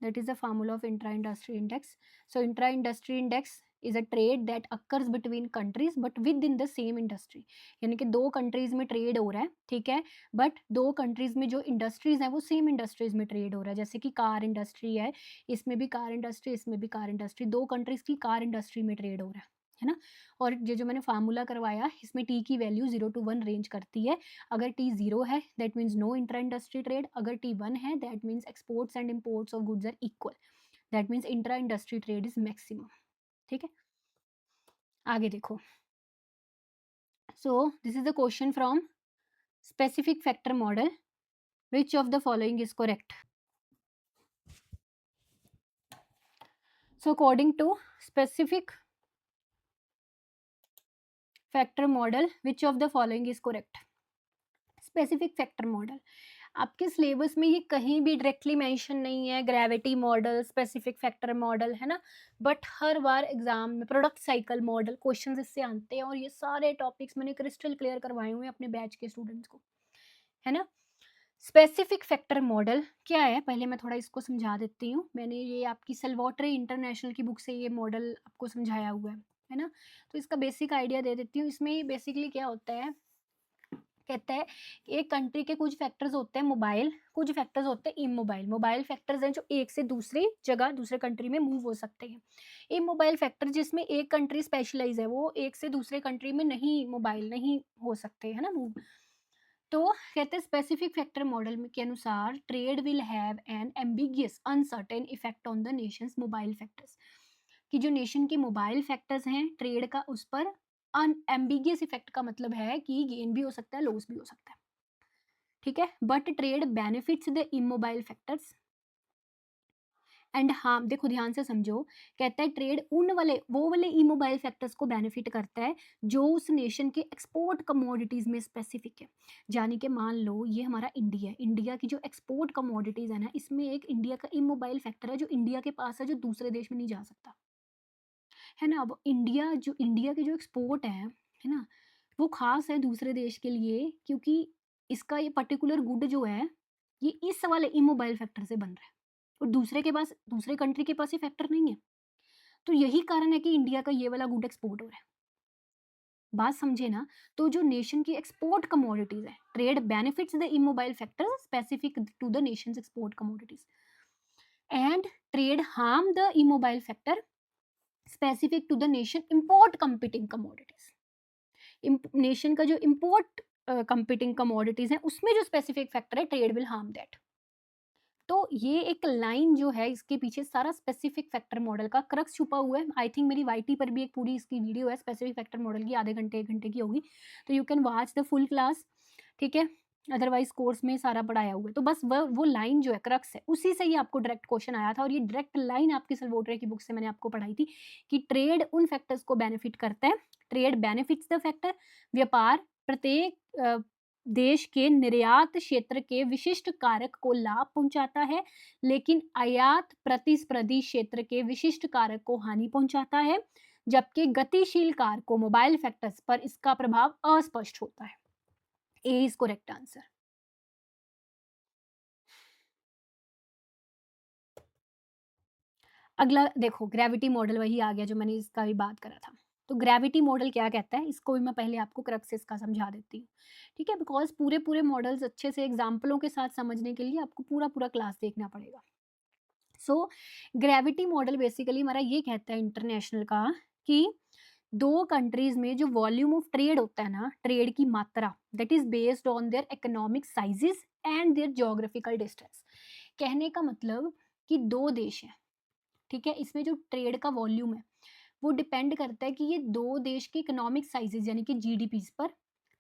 that is the formula of intra-industry index. So intra-industry index is a trade that occurs between countries but within the same industry, यानी कि दो कंट्रीज में ट्रेड हो रहा है, ठीक है, but दो कंट्रीज में जो इंडस्ट्रीज हैं वो सेम इंडस्ट्रीज में ट्रेड हो रहा है, जैसे कि कार इंडस्ट्री है, इसमें भी कार इंडस्ट्री, इसमें भी कार इंडस्ट्री, दो कंट्रीज की कार इंडस्ट्री में ट्रेड हो रहा है ना। और ये जो मैंने फार्मूला करवाया इसमें टी की वैल्यू 0 to 1 रेंज करती है, अगर टी 0 है that means no intra industry trade, अगर टी 1 है that means exports and imports of goods are equal, that means intra industry trade is maximum, ठीक है। आगे देखो, so this is the question from specific factor model, which of the following is correct. So according to specific factor model which of the following is correct. Specific factor model आपके syllabus में ये कहीं भी directly mention नहीं है, gravity model, specific factor model, है ना, but her bar exam में प्रोडक्ट साइकिल मॉडल क्वेश्चंस इससे आते हैं, और ये सारे टॉपिक्स मैंने क्रिस्टल क्लियर करवाए हुए हैं अपने बैच के स्टूडेंट्स को, है ना। स्पेसिफिक फैक्टर मॉडल क्या है, पहले मैं थोड़ा इसको समझा देती हूँ, मैंने ये आपकी सेल्वाट्रे इंटरनेशनल की बुक से ये मॉडल आपको समझाया हुआ है ना, तो इसका बेसिक आइडिया दे देती हूँ। इसमें बेसिकली क्या होता है, कहता है कि एक कंट्री के कुछ फैक्टर्स होते हैं मोबाइल, कुछ फैक्टर्स होते हैं इमोबाइल। मोबाइल फैक्टर्स हैं जो एक से दूसरी जगह दूसरे कंट्री में मूव हो सकते हैं। इमोबाइल फैक्टर जिसमें एक कंट्री स्पेशलाइज है, वो एक से दूसरे कंट्री में नहीं मोबाइल नहीं हो सकते, है ना, मूव। तो कहते हैं स्पेसिफिक फैक्टर मॉडल में के अनुसार trade will have an ambiguous uncertain effect on the Nations mobile factors, कि जो नेशन के मोबाइल फैक्टर्स हैं ट्रेड का उस पर अनएम्बिगियस इफेक्ट का मतलब है कि गेन भी हो सकता है लॉस भी हो सकता है, ठीक है, but trade benefits the immobile factors and harm, देखो ध्यान से समझो, कहता है ट्रेड उन वाले वो वाले इमोबाइल फैक्टर्स को बेनिफिट करता है जो उस नेशन के एक्सपोर्ट कमोडिटीज में स्पेसिफिक है। यानी कि मान लो ये हमारा इंडिया है, इंडिया की जो एक्सपोर्ट कमोडिटीज है ना, इसमें एक इंडिया का इमोबाइल फैक्टर है जो इंडिया के पास है, जो दूसरे देश में नहीं जा सकता, है ना। अब इंडिया के जो एक्सपोर्ट है ना, वो खास है दूसरे देश के लिए, क्योंकि इसका ये पर्टिकुलर गुड जो है ये इस वाले इमोबाइल फैक्टर से बन रहा है, और दूसरे के पास दूसरे कंट्री के पास ये फैक्टर नहीं है। तो यही कारण है कि इंडिया का ये वाला गुड एक्सपोर्ट हो रहा है। बात समझे ना। तो जो नेशन की एक्सपोर्ट कमोडिटीज है, trade benefits the immobile factor specific to the nations export commodities, and trade harm the immobile factor specific to the nation import competing commodities. Nation का जो इंपोर्ट कंपीटिंग कमोडिटीज है उसमें जो specific factor है trade will harm that. तो ये एक line जो है इसके पीछे सारा स्पेसिफिक फैक्टर मॉडल का क्रक्स छुपा हुआ है। आई थिंक मेरी वाईटी पर भी एक पूरी इसकी वीडियो है स्पेसिफिक फैक्टर मॉडल की, आधे घंटे 1 घंटे की होगी, तो you can watch the full class, ठीक है। अदरवाइज कोर्स में सारा पढ़ाया हुआ है, तो बस वो लाइन जो है क्रक्स है, उसी से ही आपको डायरेक्ट क्वेश्चन आया था, और ये डायरेक्ट लाइन आपकी सल्वोट्रे की बुक से मैंने आपको पढ़ाई थी कि ट्रेड उन फैक्टर्स को बेनिफिट करता है, ट्रेड बेनिफिट्स द फैक्टर, व्यापार प्रत्येक देश के निर्यात क्षेत्र के विशिष्ट कारक को लाभ पहुंचाता है, लेकिन आयात प्रतिस्पर्धी क्षेत्र के विशिष्ट कारक को हानि पहुंचाता है, जबकि गतिशील कारकों मोबाइल फैक्टर्स पर इसका प्रभाव अस्पष्ट होता है। ए इज करेक्ट आंसर। अगला देखो, ग्रेविटी मॉडल वही आ गया जो मैंने इसका भी बात करा था। तो ग्रेविटी मॉडल क्या कहता है, इसको भी मैं पहले आपको क्रक्स का समझा देती हूँ, ठीक है, बिकॉज पूरे पूरे मॉडल्स अच्छे से एग्जाम्पलों के साथ समझने के लिए आपको पूरा पूरा क्लास देखना पड़ेगा। सो ग्रेविटी मॉडल बेसिकली हमारा ये कहता है इंटरनेशनल का कि दो कंट्रीज में जो वॉल्यूम ऑफ ट्रेड होता है ना, ट्रेड की मात्रा, that is based on their economic sizes and their geographical distance. कहने का मतलब कि दो देश हैं, ठीक है, इसमें जो ट्रेड का वॉल्यूम है वो डिपेंड करता है कि ये दो देश के इकोनॉमिक साइजेस यानी कि जीडीपी पर,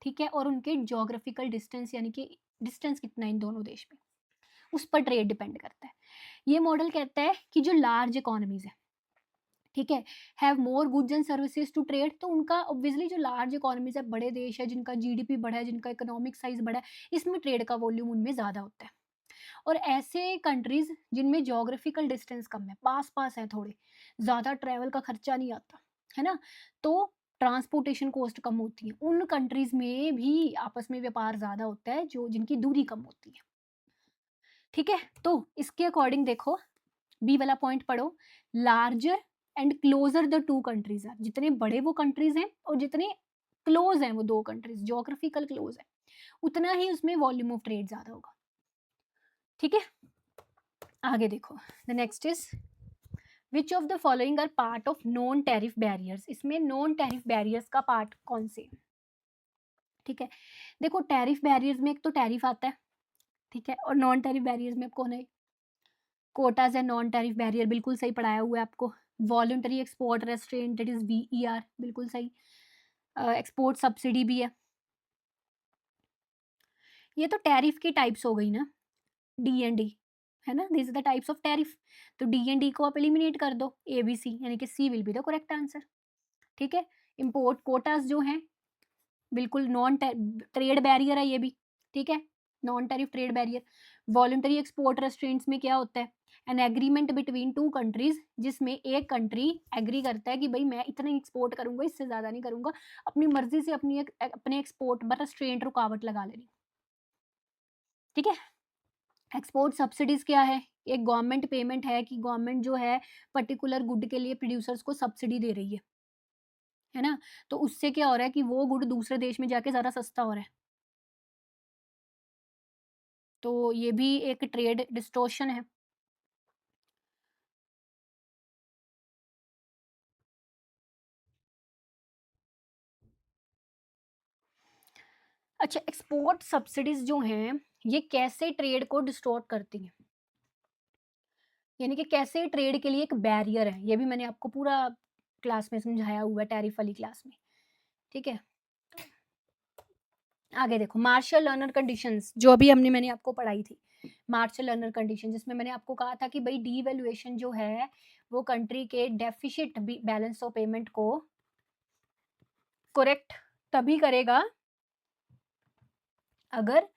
ठीक है, और उनके ज्योग्राफिकल डिस्टेंस यानी कि डिस्टेंस कितना है इन दोनों देश में, उस पर ट्रेड डिपेंड करता है। ये मॉडल कहता है कि जो लार्ज इकोनॉमीज है, ठीक है, have more goods and services to trade, तो उनका ऑब्वियसली जो लार्ज इकोनॉमीज है, बड़े देश है, जिनका जीडीपी बड़ा है, जिनका इकोनॉमिक साइज बड़ा है, इसमें ट्रेड का वॉल्यूम उनमें ज़्यादा होता है। और ऐसे कंट्रीज जिनमें जोग्राफिकल डिस्टेंस कम है, पास पास है थोड़े, ज़्यादा ट्रैवल का खर्चा नहीं आता, है ना, तो ट्रांसपोर्टेशन कॉस्ट कम होती है, उन कंट्रीज में भी आपस में व्यापार ज़्यादा होता है जो जिनकी दूरी कम होती है। ठीक है, तो इसके अकॉर्डिंग देखो, बी वाला पॉइंट पढ़ो, larger and closer the two countries are, जितने बड़े वो कंट्रीज हैं और जितने क्लोज हैं वो दो कंट्रीज, जोग्राफिकल क्लोज है, उतना ही उसमें वॉल्यूम ऑफ ट्रेड ज्यादा होगा। ठीक है, आगे देखो, the next is which of the following are part of non tariff barriers, इसमें नॉन टैरिफ बैरियर्स का पार्ट कौन से? ठीक है, देखो टैरिफ बैरियर्स में एक तो टैरिफ आता है, ठीक है, और नॉन टैरिफ बैरियर्स में कौन है? Kota's and non tariff barrier, बिल्कुल सही पढ़ाया हुआ है आपको। Voluntary export restaurant, that is VER, बिल्कुल सही। एक्सपोर्ट सब्सिडी भी है। ये तो टैरिफ की टाइप्स हो गई ना, D&D, है ना, this is the types of tariff. तो D&D को आप एलिमिनेट कर दो, ABC, यानी कि C will be the correct answer. ठीक है, इम्पोर्ट कोटास जो हैं, बिल्कुल नॉन ट्रेड बैरियर है ये भी, ठीक है, non tariff trade barrier. Voluntary export restraints में क्या होता है? An agreement between two countries, जिसमें एक कंट्री एग्री करता है कि भाई मैं इतना एक्सपोर्ट करूंगा, इससे ज्यादा नहीं करूंगा, अपनी मर्जी से अपने एक्सपोर्ट पर रेस्ट्रेंट, रुकावट लगा लेनी। ठीक है, एक्सपोर्ट सब्सिडीज क्या है? एक गवर्नमेंट पेमेंट है कि गवर्नमेंट जो है पर्टिकुलर गुड के लिए प्रोड्यूसर्स को सब्सिडी दे रही है ना, तो उससे क्या हो रहा है कि वो गुड दूसरे देश में जाके ज्यादा सस्ता हो रहा है, तो ये भी एक ट्रेड डिस्टॉर्शन है। अच्छा, एक्सपोर्ट सब्सिडीज जो हैं, ये कैसे ट्रेड को डिस्टॉर्ट करती हैं, यानी कि कैसे ट्रेड के लिए एक बैरियर है, ये भी मैंने आपको पूरा क्लास में समझाया हुआ है, टैरिफ वाली क्लास में। ठीक है, आगे देखो, मार्शल लर्नर कंडीशंस, जो अभी मैंने आपको पढ़ाई थी, मार्शल लर्नर कंडीशन, जिसमें मैंने आपको कहा था कि भाई डीवैल्यूएशन जो है वो कंट्री के डेफिसिट बैलेंस ऑफ पेमेंट को करेक्ट तभी करेगा अगर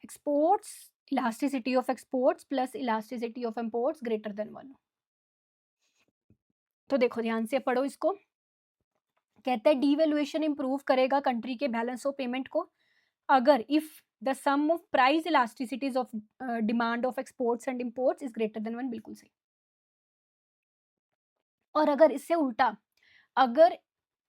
exports, elasticity of exports plus elasticity of imports greater than 1। तो देखो ध्यान से पढ़ो इसको, कहता है डीवैल्यूएशन इंप्रूव करेगा कंट्री के बैलेंस ऑफ पेमेंट को अगर if the sum of price elasticities of demand of exports and imports is greater than 1, बिल्कुल सही। और अगर इससे उल्टा, अगर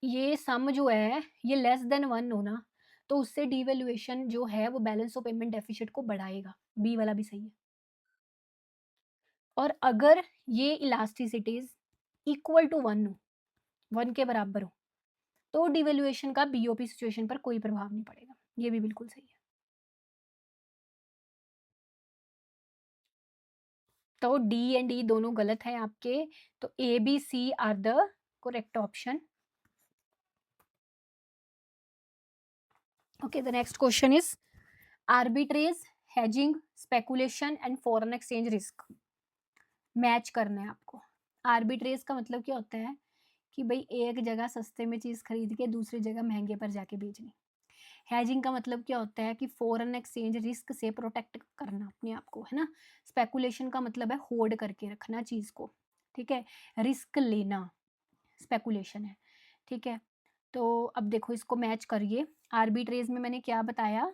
ये सम जो है ये लेस देन 1 होना, तो उससे डीवैल्यूएशन जो है वो बैलेंस ऑफ पेमेंट डेफिसिट को बढ़ाएगा, बी वाला भी सही है। और अगर ये इलास्टिसिटीज इक्वल टू 1 हो, 1 के बराबर हो, तो डिवेल्युएशन का बीओपी सिचुएशन पर कोई प्रभाव नहीं पड़ेगा, ये भी बिल्कुल सही है। तो डी एंड डी दोनों गलत है आपके, तो A B C are the correct option. Okay, the next question is arbitrage, hedging, speculation and foreign exchange risk match करना है आपको। आर्बिट्रेज का मतलब क्या होता है कि भाई एक जगह सस्ते में चीज खरीद के दूसरी जगह महंगे पर जाके बेचनी। हैजिंग का मतलब क्या होता है कि फॉरेन एक्सचेंज रिस्क से प्रोटेक्ट करना अपने आप को, है ना। स्पेकुलेशन का मतलब है होल्ड करके रखना चीज को, ठीक है। रिस्क लेना स्पेकुलेशन है, ठीक है। तो अब देखो इसको मैच करिए, आर्बिट्रेज में मैंने क्या बताया,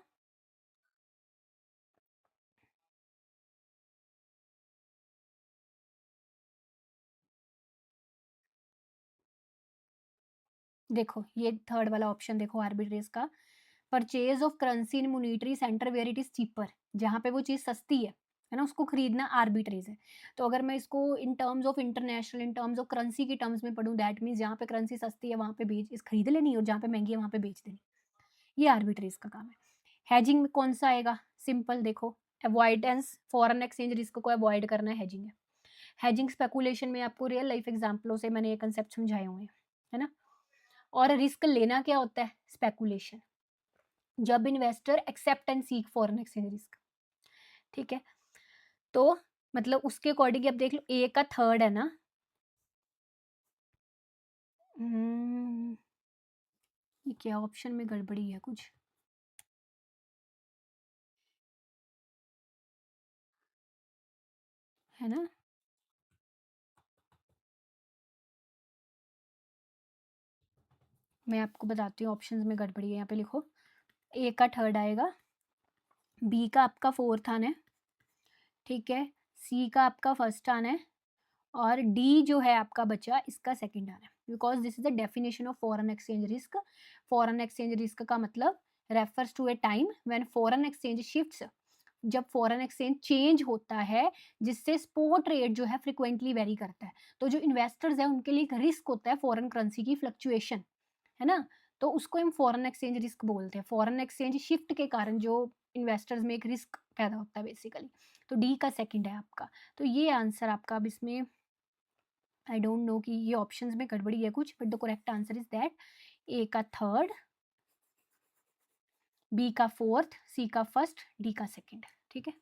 देखो ये थर्ड वाला ऑप्शन देखो आर्बिट्रेज का, purchase of currency in monetary centre where it is cheaper, जहाँ पे वो चीज़ सस्ती है ना, उसको खरीदना आर्बिट्रेज है। तो अगर मैं इसको in terms of international, in terms of currency की टर्म्स में पढ़ूँ, दैट मीन्स जहाँ पे करेंसी सस्ती है वहाँ पे बेच इस खरीद लेनी और जहाँ पे महंगी है वहाँ पे बेच देनी, ये आर्बिट्रेज का काम है। हैजिंग में कौन सा आएगा, सिंपल देखो, अवॉइडेंस, फॉरेन एक्सचेंज रिस्क को अवॉइड करना हैजिंग है। हैजिंग स्पेकुलेशन में आपको रियल लाइफ एग्जाम्पलों से मैंने ये कंसेप्ट समझाए हुए हैं, है ना। और रिस्क लेना क्या होता है, स्पेकुलेशन, जब investor accept and seek foreign exchange risk, ठीक है। तो मतलब उसके अकॉर्डिंग अब देख लो, ए का थर्ड है ना, ये क्या ऑप्शन में गड़बड़ी है कुछ, है ना? मैं आपको बताती हूँ ऑप्शंस में गड़बड़ी है। यहाँ पे लिखो, ए का थर्ड आएगा, बी का आपका फोर्थ आना है, ठीक है, सी का आपका फर्स्ट आना है, और डी जो है आपका बचा इसका सेकंड आना है, because this is the definition of foreign exchange risk. Foreign exchange risk का मतलब refers to a time when foreign exchange shifts, जब फॉरेन एक्सचेंज चेंज होता है जिससे स्पॉट रेट जो है फ्रिक्वेंटली वेरी करता है। तो जो इन्वेस्टर्स है उनके लिए एक रिस्क होता है फॉरेन करेंसी की फ्लक्चुएशन, है ना? तो उसको हम फॉरेन एक्सचेंज रिस्क बोलते हैं। फॉरेन एक्सचेंज शिफ्ट के कारण जो इन्वेस्टर्स में एक रिस्क पैदा होता है बेसिकली। तो डी का सेकंड है आपका। तो ये आंसर आपका, अब इसमें आई डोंट नो कि ये ऑप्शंस में गड़बड़ी है कुछ, but the correct answer is that A का थर्ड, बी का फोर्थ, सी का फर्स्ट, डी का सेकंड। ठीक है,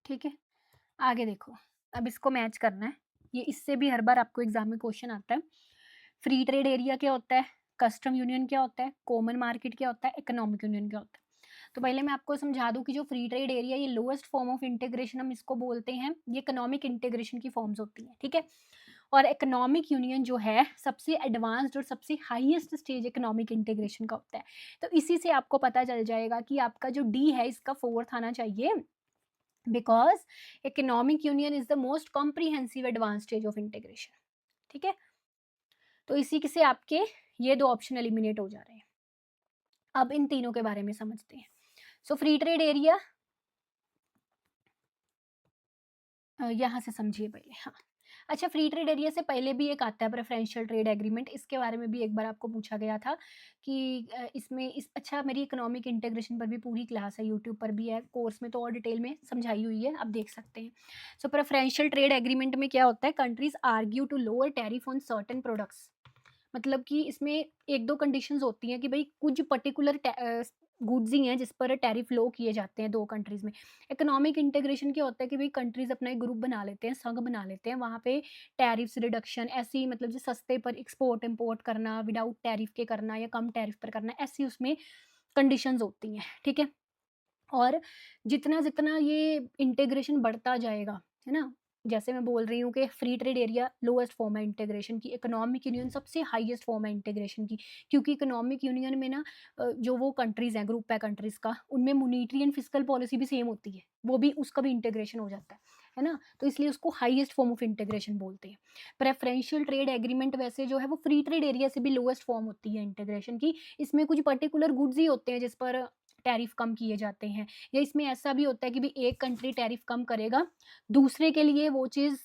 ठीक है, आगे देखो। अब इसको मैच करना है, ये इससे भी हर बार आपको एग्जाम में क्वेश्चन आता है। फ्री ट्रेड एरिया क्या होता है, कस्टम यूनियन क्या होता है, कॉमन मार्केट क्या होता है, इकोनॉमिक यूनियन क्या होता है। तो पहले मैं आपको समझा दूं कि जो फ्री ट्रेड एरिया, ये लोएस्ट फॉर्म ऑफ इंटीग्रेशन हम इसको बोलते हैं, ये इकोनॉमिक इंटीग्रेशन की फॉर्म्स होती हैं, ठीक है। और इकोनॉमिक यूनियन जो है सबसे एडवांस्ड और सबसे हाईएस्ट स्टेज इकोनॉमिक इंटीग्रेशन का होता है। तो इसी से आपको पता चल जाएगा कि आपका जो डी है इसका फोर्थ आना चाहिए, because economic union is the most comprehensive advance stage of integration. ठीक है, तो इसी से आपके ये दो ऑप्शन एलिमिनेट हो जा रहे हैं। अब इन तीनों के बारे में समझते हैं। सो फ्री ट्रेड एरिया, यहाँ से समझिए पहले। हाँ, अच्छा, फ्री ट्रेड एरिया से पहले भी एक आता है प्रेफरेंशियल ट्रेड एग्रीमेंट, इसके बारे में भी एक बार आपको पूछा गया था कि इसमें अच्छा, मेरी इकोनॉमिक इंटीग्रेशन पर भी पूरी क्लास है, यूट्यूब पर भी है, कोर्स में तो और डिटेल में समझाई हुई है, आप देख सकते हैं। सो प्रेफरेंशियल ट्रेड एग्रीमेंट में क्या होता है, countries argue to lower tariff on certain products. मतलब कि इसमें एक दो कंडीशंस होती हैं कि भाई कुछ पर्टिकुलर गुड्स ही हैं जिस पर टैरिफ लो किए जाते हैं दो कंट्रीज़ में। इकोनॉमिक इंटीग्रेशन क्या होता है कि भाई कंट्रीज़ अपना एक ग्रुप बना लेते हैं, संघ बना लेते हैं, वहाँ पे टैरिफ्स रिडक्शन ऐसी, मतलब जो सस्ते पर एक्सपोर्ट इम्पोर्ट करना, विदाउट टैरिफ के करना या कम टैरिफ पर करना, ऐसी उसमें कंडीशंस होती हैं, ठीक है। और जितना-जितना ये इंटीग्रेशन बढ़ता जाएगा, है ना? जैसे मैं बोल रही हूँ कि free trade area lowest form है इंटीग्रेशन की, इकोनॉमिक यूनियन सबसे हाईएस्ट फॉर्म है इंटीग्रेशन की। क्योंकि इकोनॉमिक यूनियन में ना जो वो कंट्रीज़ हैं, ग्रुप है कंट्रीज़ का, उनमें मॉनेटरी एंड फिस्कल पॉलिसी भी सेम होती है। वो भी, उसका भी इंटीग्रेशन हो जाता है ना? तो इसलिए उसको हाईएस्ट फॉर्म ऑफ इंटीग्रेशन बोलते हैं। प्रेफरेंशियल ट्रेड एग्रीमेंट वैसे जो है वो फ्री ट्रेड एरिया से भी लोएस्ट फॉर्म होती है इंटीग्रेशन की। इसमें कुछ पर्टिकुलर गुड्स ही होते हैं जिस पर टैरिफ कम किए जाते हैं, या इसमें ऐसा भी होता है कि भी एक कंट्री टैरिफ कम करेगा, दूसरे के लिए वो चीज़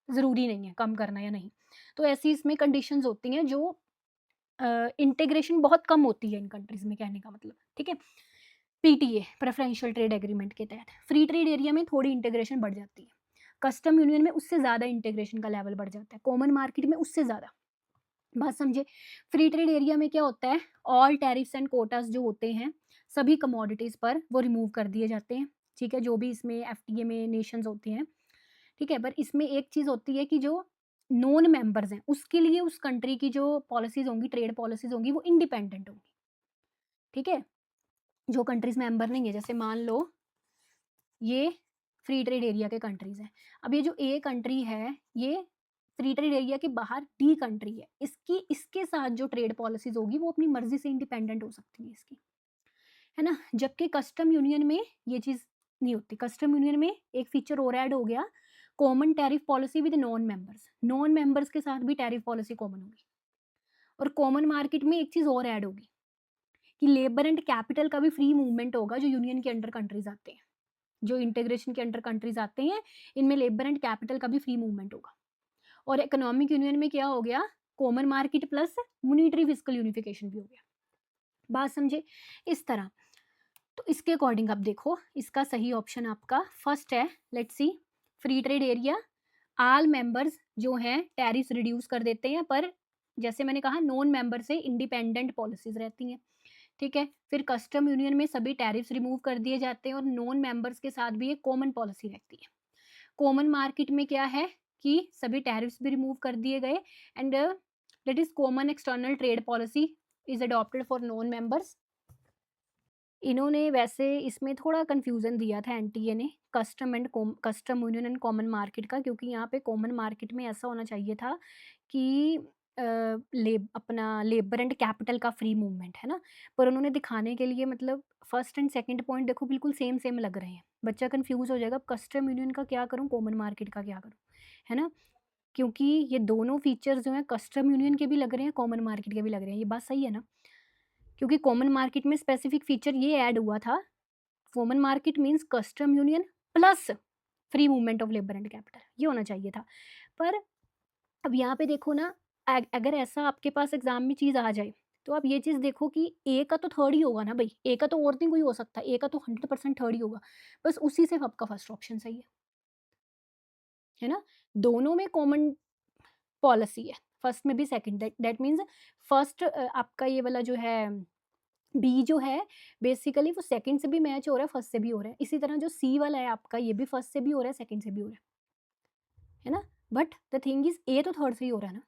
ज़रूरी नहीं है कम करना या नहीं। तो ऐसी इसमें कंडीशंस होती हैं जो इंटीग्रेशन बहुत कम होती है इन कंट्रीज़ में, कहने का मतलब, ठीक है। पीटीए, प्रेफरेंशियल ट्रेड एग्रीमेंट के तहत फ्री ट्रेड एरिया में थोड़ी इंटीग्रेशन बढ़ जाती है। कस्टम यूनियन में उससे ज़्यादा इंटीग्रेशन का लेवल बढ़ जाता है, कॉमन मार्केट में उससे ज़्यादा। बात समझे? फ्री ट्रेड एरिया में क्या होता है, ऑल टैरिफ्स एंड कोटास जो होते हैं सभी कमोडिटीज़ पर वो रिमूव कर दिए जाते हैं, ठीक है, जो भी इसमें एफटीए में नेशंस होती हैं, ठीक है। पर इसमें एक चीज़ होती है कि जो नॉन मेंबर्स हैं उसके लिए उस कंट्री की जो पॉलिसीज़ होंगी, ट्रेड पॉलिसीज़ होंगी, वो इंडिपेंडेंट होंगी, ठीक है। जो कंट्रीज़ मेंबर नहीं है, जैसे मान लो ये फ्री ट्रेड एरिया के कंट्रीज़ हैं। अब ये जो ए कंट्री है, ये फ्री ट्रेड एरिया के बाहर डी कंट्री है। इसकी इसके साथ जो ट्रेड पॉलिसीज़ होगी वो अपनी मर्ज़ी से इंडिपेंडेंट हो सकती है इसकी, है ना? जबकि कस्टम यूनियन में ये चीज़ नहीं होती। कस्टम यूनियन में एक फीचर और ऐड हो गया, common tariff policy with non members. Non members के साथ भी टैरिफ पॉलिसी कॉमन होगी। और कॉमन मार्केट में एक चीज़ और ऐड होगी कि लेबर एंड कैपिटल का भी फ्री मूवमेंट होगा जो यूनियन के अंडर कंट्रीज़ आते हैं। जो इंटीग्रेशन के अंडर कंट्रीज़ आते हैं, इनमें लेबर एंड कैपिटल का भी फ्री मूवमेंट होगा। और इकोनॉमिक यूनियन में क्या हो गया, common market plus monetary fiscal unification भी हो गया। बात समझे? इस तरह। तो इसके अकॉर्डिंग आप देखो, इसका सही ऑप्शन आपका फर्स्ट है। Let's see, free trade area, all members जो हैं टैरिफ्स रिड्यूस कर देते हैं, पर जैसे मैंने कहा नॉन मेंबर से इंडिपेंडेंट पॉलिसीज रहती हैं, ठीक है। फिर कस्टम यूनियन में सभी टैरिफ्स रिमूव कर दिए जाते हैं और नॉन मेंबर्स के साथ भी एक कॉमन पॉलिसी रहती है। कॉमन मार्केट में क्या है कि सभी टैरिफ्स भी रिमूव कर दिए गए and that is common external trade policy is adopted for non members. इन्होंने वैसे इसमें थोड़ा कन्फ्यूज़न दिया था एनटीए ने custom union and common market का, क्योंकि यहाँ पे कॉमन मार्केट में ऐसा होना चाहिए था कि अपना लेबर एंड कैपिटल का फ्री मूवमेंट है ना, पर उन्होंने दिखाने के लिए मतलब फर्स्ट एंड सेकंड पॉइंट देखो बिल्कुल सेम सेम लग रहे हैं, बच्चा कंफ्यूज हो जाएगा अब कस्टम यूनियन का क्या करूँ, कॉमन मार्केट का क्या करूँ, है ना, क्योंकि ये दोनों फीचर्स जो हैं कस्टम यूनियन के भी लग रहे हैं, कॉमन मार्केट के भी लग रहे हैं, ये बात सही है ना, क्योंकि कॉमन मार्केट में स्पेसिफिक फीचर ये ऐड हुआ था, common market means custom union plus free movement of labour and capital, ये होना चाहिए था। पर अब यहाँ पे देखो ना, अगर ऐसा आपके पास एग्जाम में चीज़ आ जाए तो आप ये चीज़ देखो कि ए का तो थर्ड ही होगा ना भाई, ए का तो और नहीं कोई हो सकता, ए का तो 100% थर्ड ही होगा, बस उसी से आपका फर्स्ट ऑप्शन सही है ना। दोनों में कॉमन पॉलिसी है, फर्स्ट में भी सेकंड, दैट मीन्स फर्स्ट आपका ये वाला जो है बी जो है बेसिकली वो सेकंड से भी मैच हो रहा है, फर्स्ट से भी हो रहा है। इसी तरह जो सी वाला है आपका ये भी फर्स्ट से भी हो रहा है, सेकंड से भी हो रहा है ना? But the thing is a तो थर्ड से ही हो रहा है ना,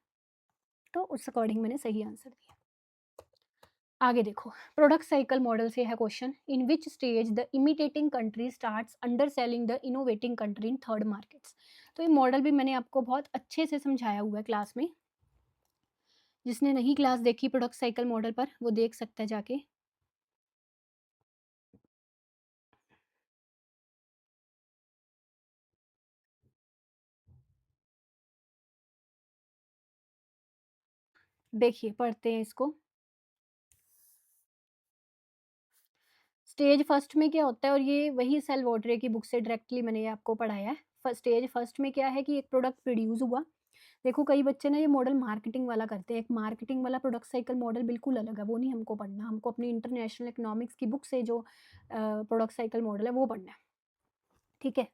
तो उस अकॉर्डिंग मैंने सही आंसर दिया। आगे देखो, प्रोडक्ट साइकिल मॉडल से है question, in which stage the imitating country starts under selling the innovating country in third markets. तो ये मॉडल भी मैंने आपको बहुत अच्छे से समझाया हुआ है क्लास में, जिसने नहीं क्लास देखी प्रोडक्ट साइकिल मॉडल पर वो देख सकता है जाके। देखिए पढ़ते हैं इसको। स्टेज फर्स्ट में क्या होता है, और ये वही सेल वॉटरे की बुक से डायरेक्टली मैंने ये आपको पढ़ाया है। स्टेज फर्स्ट में क्या है कि एक प्रोडक्ट प्रोड्यूस हुआ। देखो कई बच्चे ना ये मॉडल मार्केटिंग वाला करते हैं, एक मार्केटिंग वाला प्रोडक्ट साइकिल मॉडल बिल्कुल अलग है, वो नहीं हमको पढ़ना, हमको अपनी इंटरनेशनल इकोनॉमिक्स की बुक से जो प्रोडक्ट साइकिल मॉडल है वो पढ़ना है, ठीक है।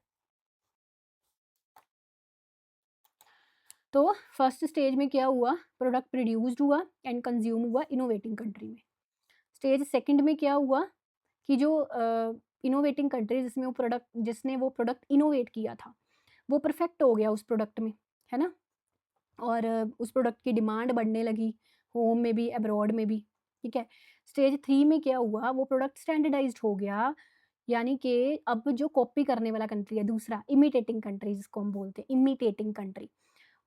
तो फर्स्ट स्टेज में क्या हुआ, प्रोडक्ट प्रोड्यूस्ड हुआ एंड कंज्यूम हुआ इनोवेटिंग कंट्री में। स्टेज सेकंड में क्या हुआ कि जो इनोवेटिंग कंट्री जिसने वो प्रोडक्ट इनोवेट किया था वो परफेक्ट हो गया उस प्रोडक्ट में, है ना, और उस प्रोडक्ट की डिमांड बढ़ने लगी, होम में भी अब्रॉड में भी, ठीक है। स्टेज थ्री में क्या हुआ, वो प्रोडक्ट स्टैंडर्डाइज्ड हो गया, यानी कि अब जो कॉपी करने वाला कंट्री है दूसरा, इमिटेटिंग कंट्री जिसको हम बोलते हैं, इमिटेटिंग कंट्री,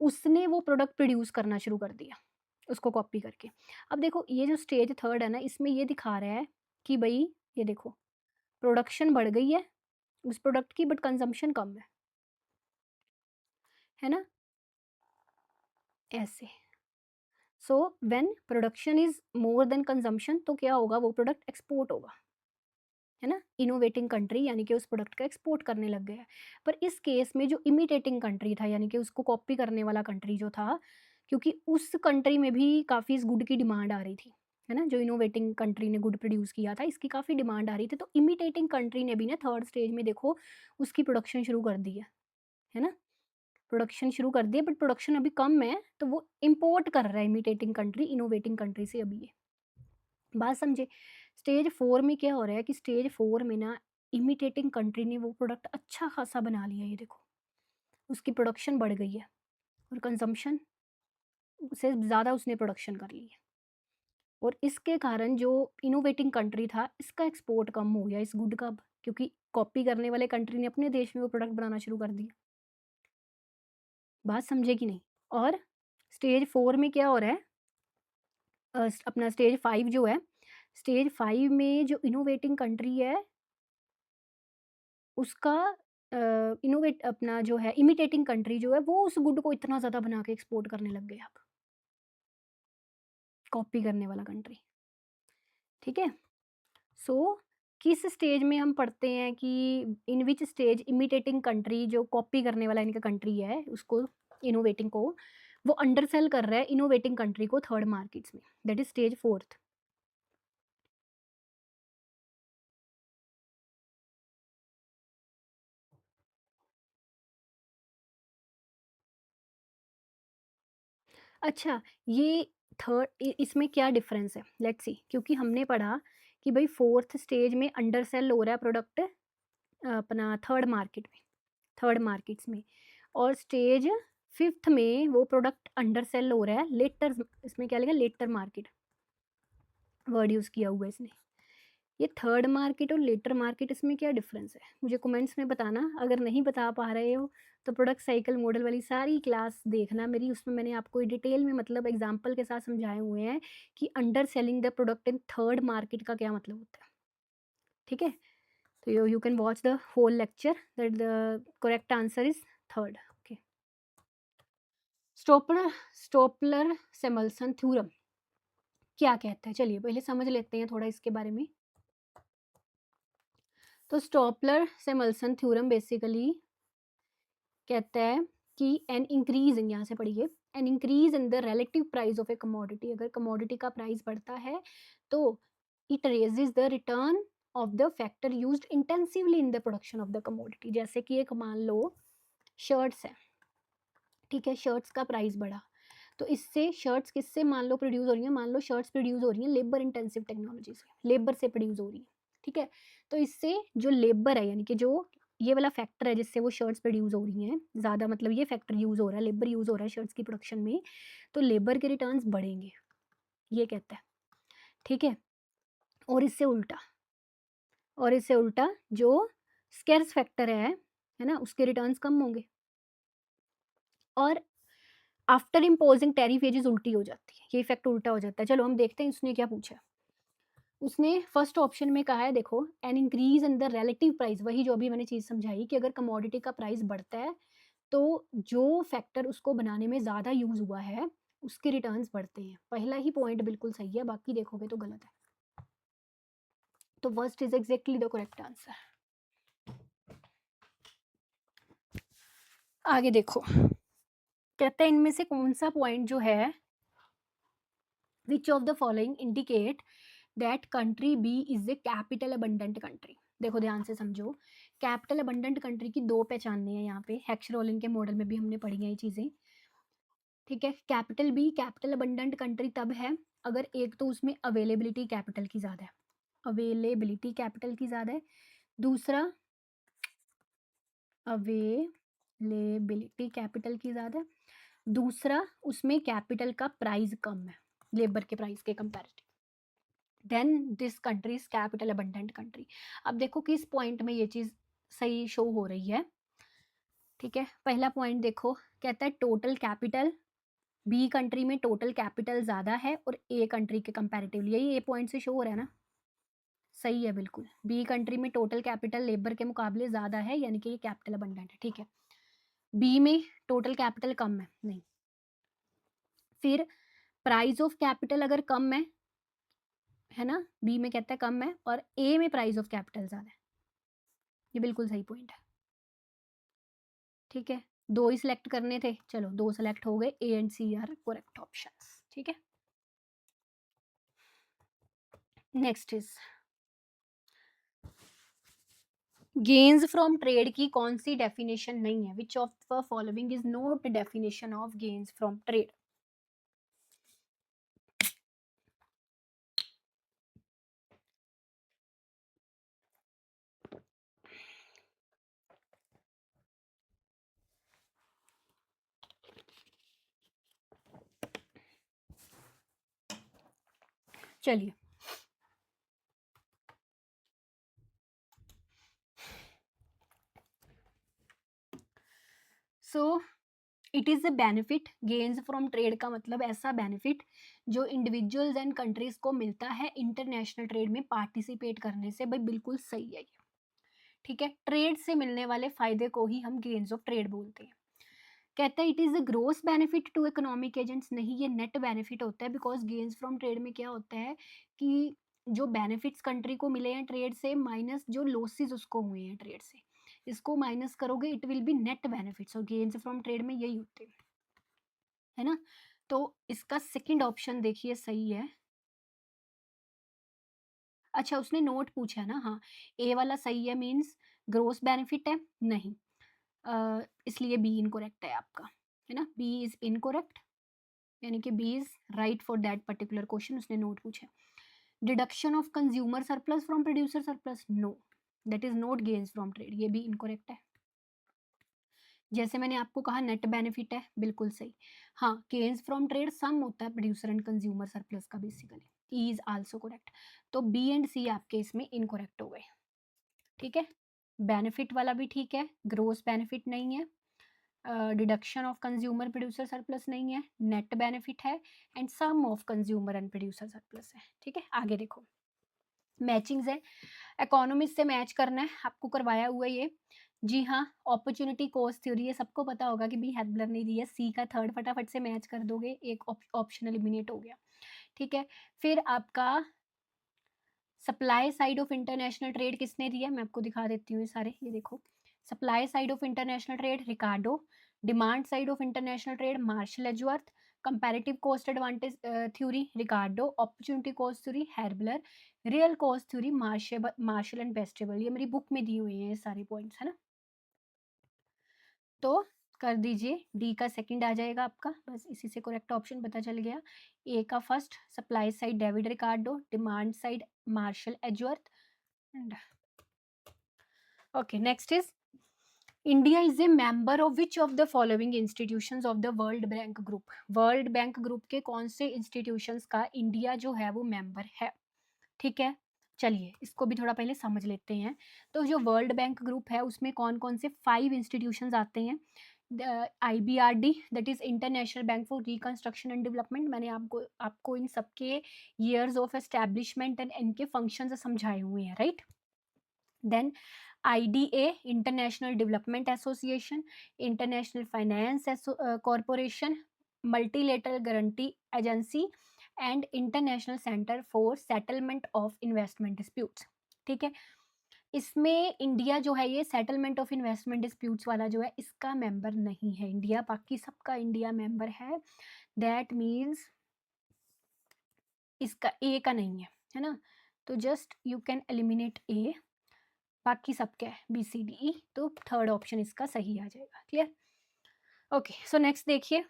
उसने वो प्रोडक्ट प्रोड्यूस करना शुरू कर दिया उसको कॉपी करके। अब देखो ये जो स्टेज थर्ड है ना, इसमें ये दिखा रहा है कि भाई ये देखो प्रोडक्शन बढ़ गई है उस प्रोडक्ट की बट कंजम्पशन कम है ना, ऐसे। So when production is more than consumption तो क्या होगा, वो प्रोडक्ट एक्सपोर्ट होगा, है ना, इनोवेटिंग कंट्री यानी कि उस प्रोडक्ट का एक्सपोर्ट करने लग गया है। पर इस केस में जो इमिटेटिंग कंट्री था यानी कि उसको कॉपी करने वाला कंट्री जो था, क्योंकि उस कंट्री में भी काफ़ी इस गुड की डिमांड आ रही थी, है ना, जो इनोवेटिंग कंट्री ने गुड प्रोड्यूस किया था इसकी काफ़ी डिमांड आ रही थी, तो इमिटेटिंग कंट्री ने भी ना थर्ड स्टेज में देखो उसकी प्रोडक्शन शुरू कर दी है ना, प्रोडक्शन शुरू कर दिया, बट प्रोडक्शन अभी कम है तो वो इम्पोर्ट कर रहा है इमिटेटिंग कंट्री इनोवेटिंग कंट्री से अभी ये, बात समझे। स्टेज फोर में क्या हो रहा है कि स्टेज फोर में ना इमिटेटिंग कंट्री ने वो प्रोडक्ट अच्छा खासा बना लिया, ये देखो उसकी प्रोडक्शन बढ़ गई है और कंजम्पशन से ज़्यादा उसने प्रोडक्शन कर ली है, और इसके कारण जो इनोवेटिंग कंट्री था इसका एक्सपोर्ट कम हो गया इस गुड का अब, क्योंकि कॉपी करने वाले कंट्री ने अपने देश में वो प्रोडक्ट बनाना शुरू कर दिया, बात समझे कि नहीं। और स्टेज फोर में क्या हो रहा है, अपना स्टेज फाइव जो है, स्टेज फाइव में जो इनोवेटिंग कंट्री है उसका इनोवेट अपना जो है इमिटेटिंग कंट्री जो है वो उस गुड को इतना ज़्यादा बना के एक्सपोर्ट करने लग गए अब, कॉपी करने वाला कंट्री, ठीक है। सो किस स्टेज में हम पढ़ते हैं कि इन विच स्टेज इमिटेटिंग कंट्री जो कॉपी करने वाला इनका कंट्री है उसको, इनोवेटिंग को, वो अंडर सेल कर रहा है इनोवेटिंग कंट्री को थर्ड मार्केट्स में, दैट इज स्टेज फोर्थ। अच्छा, ये थर्ड इसमें क्या डिफरेंस है, लेट्स सी। क्योंकि हमने पढ़ा कि भाई फोर्थ स्टेज में अंडर सेल हो रहा है प्रोडक्ट अपना थर्ड मार्केट्स में, और स्टेज फिफ्थ में वो प्रोडक्ट अंडर सेल हो रहा है लेटर, इसमें क्या लिखा, लेटर मार्केट वर्ड यूज़ किया हुआ है इसने। ये थर्ड मार्केट और लेटर मार्केट, इसमें क्या डिफरेंस है, मुझे कमेंट्स में बताना। अगर नहीं बता पा रहे हो तो प्रोडक्ट साइकिल मॉडल वाली सारी क्लास देखना मेरी, उसमें मैंने आपको डिटेल में मतलब एग्जांपल के साथ समझाए हुए हैं कि under selling the product in third market का क्या मतलब होता है। ठीक है, तो you can watch the whole lecture, that the correct answer is third. Okay, Stolper Samuelson theorem क्या कहता है, चलिए पहले समझ लेते हैं थोड़ा इसके बारे में। तो स्टोपलर सेमल्सन थ्योरम बेसिकली कहता है कि एन इंक्रीज, यहाँ से पढ़िए, an increase in the relative price of A commodity, अगर कमोडिटी का प्राइस बढ़ता है तो it raises the return of the factor used intensively in the production of the commodity. जैसे कि एक मान लो शर्ट्स है, ठीक है, शर्ट्स का प्राइस बढ़ा, तो इससे शर्ट्स किससे मान लो प्रोड्यूस हो रही है, मान लो शर्ट्स प्रोड्यूस हो रही हैं लेबर इंटेंसिव टेक्नोलॉजी से, लेबर से प्रोड्यूस हो रही है, ठीक है। तो इससे जो लेबर है, यानी कि जो ये वाला फैक्टर है जिससे वो शर्ट्स प्रोड्यूस हो रही हैं ज़्यादा, मतलब ये फैक्टर यूज़ हो रहा है, लेबर यूज़ हो रहा है शर्ट्स की प्रोडक्शन में, तो लेबर के रिटर्न्स बढ़ेंगे, ये कहता है, ठीक है। और इससे उल्टा, जो स्केर्स फैक्टर है ना, उसके रिटर्न्स कम होंगे। और आफ्टर इम्पोजिंग टैरिफ वेजेस उल्टी हो जाती है, ये इफेक्ट उल्टा हो जाता है। चलो हम देखते हैं उसने क्या पूछा। उसने फर्स्ट ऑप्शन में कहा है, देखो, an increase in the relative price, वही जो अभी मैंने चीज़ समझाई कि अगर कमोडिटी का प्राइस बढ़ता है तो जो फैक्टर उसको बनाने में ज़्यादा यूज़ हुआ है उसके रिटर्न्स बढ़ते हैं। पहला ही पॉइंट बिल्कुल सही है, बाकी देखोगे तो गलत है। तो first is exactly the correct answer. आगे देखो, कहते हैं इनमें से कौन सा पॉइंट जो है, which of the following indicate that country B is a capital abundant country. देखो ध्यान से समझो, कैपिटल अबंडेंट कंट्री की दो पहचाने हैं यहाँ पे, हेक्स-रोलिन के मॉडल में भी हमने पढ़ी हैं ये चीज़ें, ठीक है। Capital B capital abundant country तब है अगर एक तो उसमें अवेलेबिलिटी कैपिटल की ज़्यादा है, अवेलेबिलिटी कैपिटल की ज़्यादा है, दूसरा अवेलेबिलिटी कैपिटल की ज़्यादा है, दूसरा उसमें कैपिटल का प्राइस कम है लेबर के प्राइस के comparative, then this country is capital abundant country. अब देखो किस पॉइंट में ये चीज़ सही शो हो रही है, ठीक है। पहला पॉइंट देखो, कहता है टोटल कैपिटल बी कंट्री में टोटल कैपिटल ज़्यादा है और ए कंट्री के कंपैरेटिवली, यही ए पॉइंट से शो हो रहा है ना, सही है बिल्कुल। बी कंट्री में टोटल कैपिटल लेबर के मुकाबले ज़्यादा है, यानी कि ये कैपिटल अबंडेंट है, ठीक है। बी में टोटल कैपिटल कम है, नहीं। फिर प्राइस ऑफ कैपिटल अगर कम है ना, बी में कहता है कम है, और ए में प्राइस ऑफ कैपिटल ज़्यादा है, ये बिल्कुल सही पॉइंट है, ठीक है। दो ही सिलेक्ट करने थे, चलो दो सिलेक्ट हो गए, A and C are correct options, ठीक है। Next is gains from trade की कौन सी डेफिनेशन नहीं है, which of the following is not definition of gains from trade. चलिए, so it is a benefit, gains from trade का मतलब ऐसा बेनिफिट जो इंडिविजुअल्स एंड कंट्रीज को मिलता है इंटरनेशनल ट्रेड में पार्टिसिपेट करने से, भाई बिल्कुल सही है ये, ठीक है। ट्रेड से मिलने वाले फायदे को ही हम गेन्स ऑफ ट्रेड बोलते हैं। कहता है it is a gross benefit to economic agents, नहीं ये नेट बेनिफिट होता है, बिकॉज गेन्स फ्रॉम ट्रेड में क्या होता है कि जो बेनिफिट्स कंट्री को मिले हैं ट्रेड से माइनस जो लॉसेस उसको हुए हैं ट्रेड से, इसको माइनस करोगे it will be net benefits, और गेन्स फ्रॉम ट्रेड में यही होते हैं, है ना। तो इसका सेकंड ऑप्शन देखिए सही है। अच्छा उसने नोट पूछा है ना, हाँ, ए वाला सही है, मीन्स ग्रोस बेनिफिट है नहीं, इसलिए बी इनकोरेक्ट है आपका, है ना, बी इज इनकोरेक्ट। यानी कि B is right for that particular question, उसने नोट पूछा। Deduction of consumer surplus from producer surplus, no, that is not gains from trade, ये भी इनकरेक्ट है। जैसे मैंने आपको कहा नेट बेनिफिट है, बिल्कुल सही। हाँ, गेन्स फ्रॉम ट्रेड सम होता है प्रोड्यूसर एंड कंज्यूमर सरप्लस का basically, E is also correct. तो बी एंड सी आपके इसमें इनकरेक्ट हो गए, ठीक है। बेनिफिट वाला भी ठीक है, ग्रोस बेनिफिट नहीं है, deduction of consumer producer surplus नहीं है, नेट बेनिफिट है, and sum of consumer and producer surplus है, ठीक है। आगे देखो, मैचिंग्स है, इकोनॉमिक्स से मैच करना है, आपको करवाया हुआ ये। जी हाँ, अपॉर्चुनिटी कॉस्ट थ्योरी, ये सबको पता होगा कि बी हेल्पलर नहीं दी है, सी का थर्ड फटाफट से मैच कर दोगे, एक ऑप्शन एलिमिनेट हो गया, ठीक है। फिर आपका supply side of international trade किसने दिया, मैं आपको दिखा देती हूँ ये सारे, ये देखो, supply side of international trade Ricardo, demand side of international trade Marshall Edgeworth, comparative cost advantage theory Ricardo, opportunity cost theory Haberler, real cost theory Marshall and Bastable, ये मेरी बुक में दी हुई है ये सारे पॉइंट्स, है ना। तो कर दीजिए, डी का सेकंड आ जाएगा आपका, बस इसी से करेक्ट ऑप्शन पता चल गया। ए का first supply side David Ricardo, demand side Marshall Edgeworth, and okay next is India is a member of which of the following institutions of the World Bank group, World Bank group के कौन से institutions का India जो है वो member है, ठीक है। चलिए इसको भी थोड़ा पहले समझ लेते हैं। तो जो वर्ल्ड बैंक ग्रुप है उसमें कौन कौन से 5 इंस्टीट्यूशंस आते हैं, IBRD that is International Bank for Reconstruction and Development, मैंने आपको इन सबके ईयर्स ऑफ एस्टेब्लिशमेंट एंड इनके फंक्शंस समझाए हुए हैं, right. Then IDA International Development Association, International Finance Corporation, Multilateral Guarantee Agency and International Centre for Settlement of Investment Disputes, ठीक है। इसमें इंडिया जो है ये सेटलमेंट ऑफ इन्वेस्टमेंट डिस्प्यूट्स वाला जो है इसका मेंबर नहीं है इंडिया, बाकी सबका इंडिया मेंबर है, दैट मीन्स इसका ए का नहीं है ना। तो जस्ट यू कैन एलिमिनेट ए, बाकी सब क्या है बी सी डी ई, तो थर्ड ऑप्शन इसका सही आ जाएगा, क्लियर। ओके सो नेक्स्ट देखिए,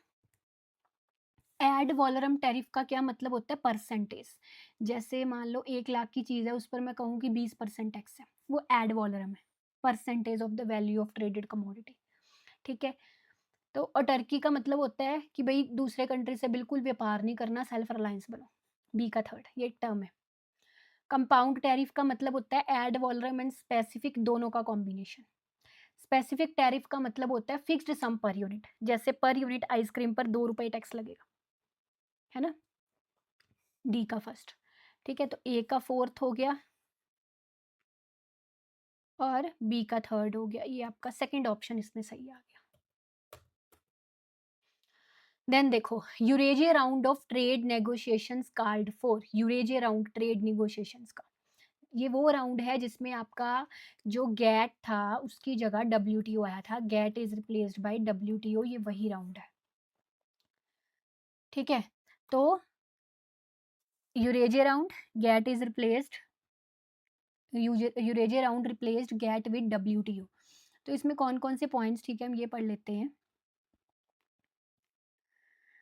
एड वॉलरम टैरिफ का क्या मतलब होता है, परसेंटेज। जैसे मान लो 1 लाख की चीज़ है, उस पर मैं कहूँ कि 20% टैक्स है, वो एड वॉलरम है, percentage of the value of traded commodity, ठीक है। तो और टर्की का मतलब होता है कि भाई दूसरे कंट्री से बिल्कुल व्यापार नहीं करना, सेल्फ रिलायंस बनो, बी का थर्ड, ये टर्म है। कंपाउंड टैरिफ का मतलब होता है एड वॉलरम एंड स्पेसिफिक दोनों का कॉम्बिनेशन। स्पेसिफिक टैरिफ का मतलब होता है फिक्स्ड सम पर यूनिट, जैसे पर यूनिट आइसक्रीम पर 2 रुपए टैक्स लगेगा, है ना, डी का फर्स्ट, ठीक है। तो ए का फोर्थ हो गया और बी का थर्ड हो गया, ये आपका सेकंड ऑप्शन इसमें सही आ गया। देन देखो, Uruguay round of trade negotiations called for, Uruguay round trade negotiations का, ये वो राउंड है जिसमें आपका जो गैट था उसकी जगह WTO आया था, GATT is replaced by WTO, ये वही राउंड है, ठीक है। तो Uruguay round GATT is replaced, Uruguay round replaced GATT with WTO। तो इसमें कौन कौन से पॉइंट्स, ठीक है, हम ये पढ़ लेते हैं।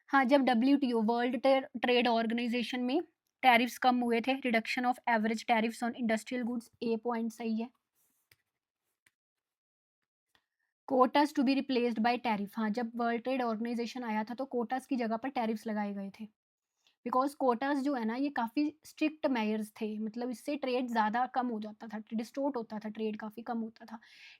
हाँ, जब WTO वर्ल्ड ट्रेड ऑर्गेनाइजेशन में टैरिफ्स कम हुए थे, reduction of average tariffs on industrial goods, A point सही है। Quotas to be replaced by tariff, हाँ जब वर्ल्ड ट्रेड ऑर्गेनाइजेशन आया था तो कोटास की जगह पर टैरिफ्स लगाए गए थे, बिकॉज कोटास जो है ना ये काफ़ी स्ट्रिक्ट मेयर्स थे, मतलब इससे ट्रेड ज़्यादा कम हो जाता था, डिस्टोर्ट होता था, ट्रेड काफ़ी कम होता था।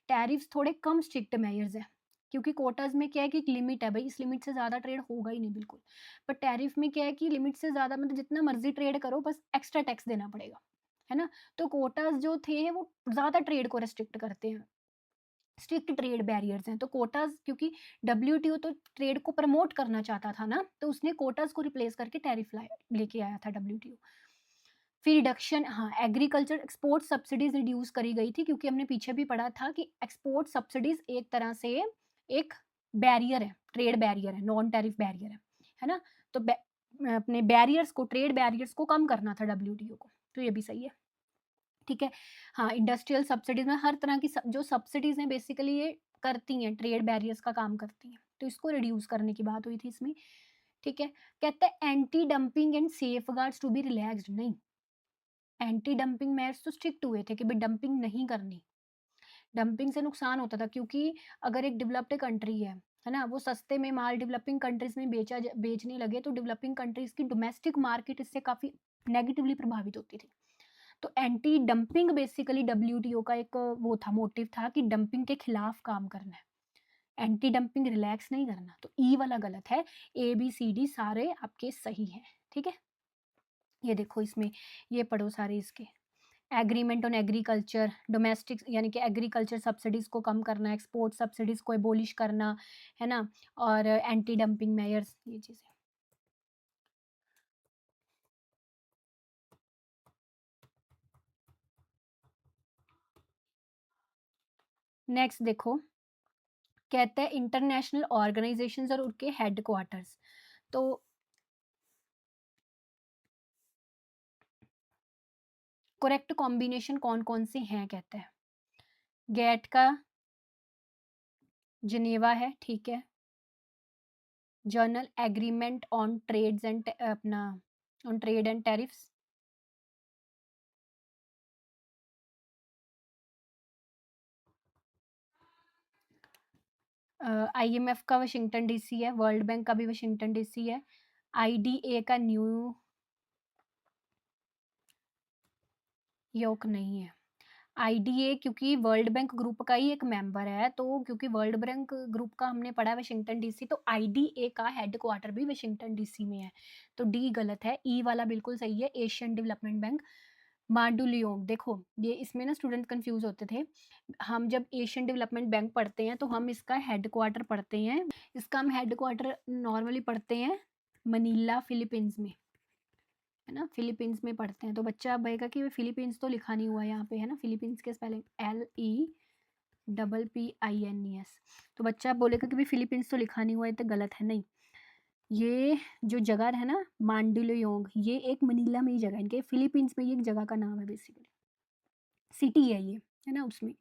टैरिफ्स थोड़े कम स्ट्रिक्ट मेयर्स है, क्योंकि कोटास में क्या है कि एक लिमिट है, भाई इस लिमिट से ज़्यादा ट्रेड होगा ही नहीं बिल्कुल। पर टैरिफ में क्या है कि लिमिट से ज़्यादा मतलब जितना मर्जी ट्रेड करो बस एक्स्ट्रा टैक्स देना पड़ेगा, है ना। तो कोटास जो थे वो ज़्यादा ट्रेड को रेस्ट्रिक्ट करते हैं, स्ट्रिक्ट ट्रेड बैरियर्स हैं। तो कोटास, क्योंकि WTO तो ट्रेड को प्रमोट करना चाहता था ना, तो उसने कोटास को रिप्लेस करके टैरिफ लेके आया था WTO। फिर रिडक्शन, हाँ एग्रीकल्चर एक्सपोर्ट सब्सिडीज रिड्यूस करी गई थी, क्योंकि हमने पीछे भी पढ़ा था कि एक्सपोर्ट सब्सिडीज एक तरह से एक बैरियर है, ट्रेड बैरियर है, नॉन टैरिफ बैरियर है ना। तो अपने बैरियर्स को, ट्रेड बैरियर्स को कम करना था WTO को, तो ये भी सही है, ठीक है। हाँ, इंडस्ट्रियल सब्सिडीज में हर तरह की जो सब्सिडीज हैं बेसिकली ये करती हैं, ट्रेड बैरियर्स का काम करती हैं, तो इसको रिड्यूस करने की बात हुई थी इसमें, ठीक है। कहता है anti dumping and safeguards to be relaxed, नहीं, एंटी डंपिंग मेयर्स तो स्ट्रिक्ट हुए थे कि भाई डंपिंग नहीं करनी। डंपिंग से नुकसान होता था क्योंकि अगर एक डेवलप्ड कंट्री है ना? वो सस्ते में माल डेवलपिंग कंट्रीज़ में बेचने लगे तो डेवलपिंग कंट्रीज़ की डोमेस्टिक मार्केट इससे काफ़ी नेगेटिवली प्रभावित होती थी। तो एंटी डंपिंग बेसिकली डब्ल्यूटीओ का एक वो था, मोटिव था कि डंपिंग के खिलाफ काम करना है। एंटी डंपिंग रिलैक्स नहीं करना। तो ई वाला गलत है, ए, बी, सी, डी सारे आपके सही हैं, ठीक है? ये देखो इसमें ये पढ़ो सारे इसके। एग्रीमेंट ऑन एग्रीकल्चर, डोमेस्टिक यानी कि एग्रीकल्चर सब्सिडीज़ को कम करना, एक्सपोर्ट सब्सिडीज़ को एबॉलिश करना, है ना? और एंटी डंपिंग मेयर्स, ये चीज़ें। नेक्स्ट देखो, कहता है इंटरनेशनल ऑर्गेनाइज़ेशंस और उनके हेडक्वार्टर्स। तो करेक्ट कॉम्बिनेशन कौन-कौन से हैं कहता है? गेट का जिनेवा है, ठीक है। General agreement on trades and अपना on trade and tariffs. IMF का वाशिंगटन डीसी है, वर्ल्ड बैंक का भी वाशिंगटन डीसी है, आईडीए का न्यू यॉर्क नहीं है। आईडीए क्योंकि वर्ल्ड बैंक ग्रुप का ही एक मेंबर है, तो क्योंकि वर्ल्ड बैंक ग्रुप का हमने पढ़ा है वाशिंगटन डीसी, तो आईडीए का हेडक्वार्टर भी वाशिंगटन डीसी में है। तो डी गलत है, ई वाला बिल्कुल सही है, एशियन डेवलपमेंट बैंक। मांडुलियोंग, देखो ये इसमें ना स्टूडेंट कंफ्यूज होते थे। हम जब एशियन डेवलपमेंट बैंक पढ़ते हैं तो हम इसका हेडक्वार्टर पढ़ते हैं। इसका हम हेडक्वार्टर नॉर्मली पढ़ते हैं मनीला, फिलीपींस में, है ना? फिलीपींस में पढ़ते हैं। तो बच्चा अब कहेगा कि फिलीपींस तो लिखा नहीं हुआ है यहाँ पे, है ना? फिलीपींस के स्पेलिंग LEPPINES। तो बच्चा बोलेगा कि भाई फिलीपींस तो लिखा नहीं हुआ है, तो गलत है। नहीं, ये जो जगह है ना मांडुलियोंग, ये एक मनीला में ही जगह है इनके, फिलीपींस में ये एक जगह का नाम है बेसिकली, सिटी है ये, है ना उसमें।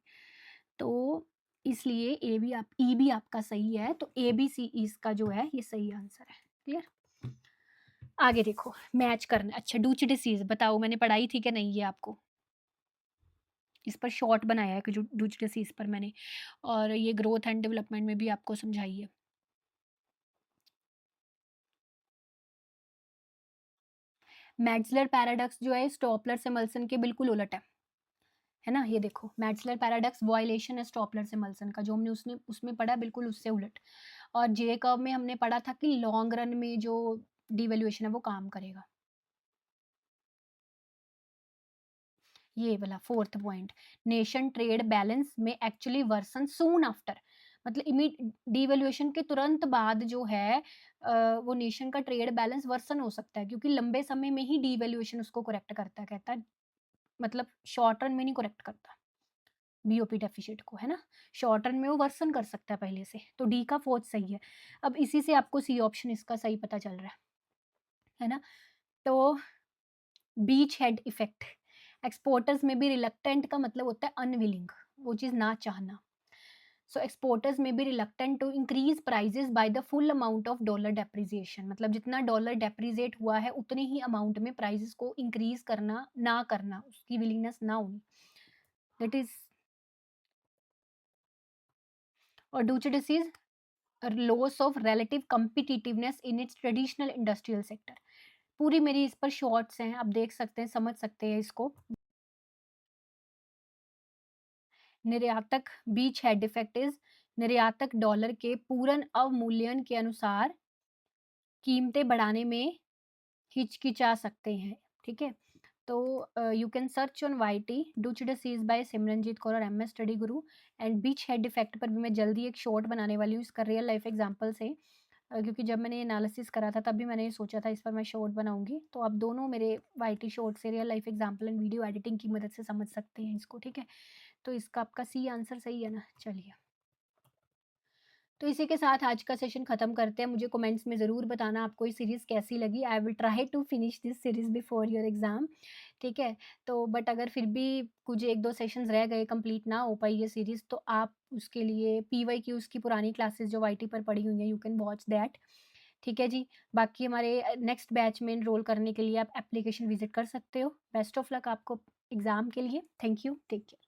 तो इसलिए ए भी आप ई भी आपका सही है, तो ए बी सी इसका जो है ये सही आंसर है। क्लियर? आगे देखो, मैच करना। अच्छा, डूच डिसीज बताओ, मैंने पढ़ाई थी कि नहीं ये आपको? इस पर शॉर्ट बनाया है कि जो डूच डिसीज पर मैंने, और ये ग्रोथ एंड डेवलपमेंट में भी आपको समझाई है। मैड्सलर पैराडॉक्स जो है स्टॉपलर सिमल्सन के बिल्कुल उलट है ना? ये देखो, मैड्सलर पैराडॉक्स वायलेशन है स्टॉपलर सिमल्सन का, जो हमने उसमें पढ़ा बिल्कुल उससे उलट। और जे कर्व में हमने पढ़ा था कि लॉन्ग रन में जो डिवैल्यूएशन है वो काम करेगा। ये वाला fourth point, nation trade balance में एक्चुअली वर्सन सून आफ्टर, मतलब डिवैल्यूएशन के तुरंत बाद जो है वो नेशन का ट्रेड बैलेंस वर्सन हो सकता है, क्योंकि लंबे समय में ही डिवैल्यूएशन उसको करेक्ट करता है, कहता है मतलब शॉर्ट रन में नहीं करेक्ट करता बीओपी डेफिसिट को, है ना? शॉर्ट रन में वो वर्सन कर सकता है पहले से। तो डी का फोर्थ सही है। अब इसी से आपको सी ऑप्शन इसका सही पता चल रहा है ना? तो बीच हेड इफेक्ट, एक्सपोर्टर्स में भी रिलक्टेंट का मतलब होता है अनविलिंग, वो चीज़ ना चाहना। सो एक्सपोर्टर्स में भी reluctant to increase prices by the full amount of dollar depreciation, मतलब जितना डॉलर डेप्रिसिएट हुआ है उतने ही अमाउंट में प्राइजेस को इंक्रीज करना ना करना, उसकी विलिंगनेस ना होनी, दैट इज। और Dutch disease, loss of relative competitiveness in its traditional industrial sector. पूरी मेरी इस पर शॉर्ट्स हैं, आप देख सकते हैं, समझ सकते हैं इसको। निर्यातक बीच हेड इफेक्ट इज, निर्यातक डॉलर के पूर्ण अवमूल्यन के अनुसार कीमतें बढ़ाने में हिचकिचा सकते हैं, ठीक है? तो you can search on YT Dutch disease by Simranjeet Kaur और MS study guru. And beach head effect पर भी मैं जल्दी एक शॉर्ट बनाने वाली हूँ इसका रियल लाइफ एग्जांपल से, क्योंकि जब मैंने एनालिसिस करा था तब भी मैंने ये सोचा था इस पर मैं शॉर्ट बनाऊंगी। तो आप दोनों मेरे वाईटी शॉर्ट से real life example and video editing की मदद से समझ सकते हैं इसको, ठीक है? तो इसका आपका सी आंसर सही है ना? चलिए, तो इसी के साथ आज का सेशन खत्म करते हैं। मुझे कमेंट्स में ज़रूर बताना आपको ये सीरीज़ कैसी लगी। I will try to finish this series before your exam, ठीक है? तो बट अगर फिर भी कुछ 1-2 सेशंस रह गए, कंप्लीट ना हो पाई ये सीरीज़, तो आप उसके लिए पीवाईक्यूज़ की पुरानी क्लासेस जो वाईटी पर पड़ी हुई हैं, यू कैन वॉच दैट। ठीक है जी। बाकी हमारे नेक्स्ट बैच में एनरोल करने के लिए आप एप्लीकेशन विज़िट कर सकते हो। बेस्ट ऑफ लक आपको एग्ज़ाम के लिए। Thank you, take care.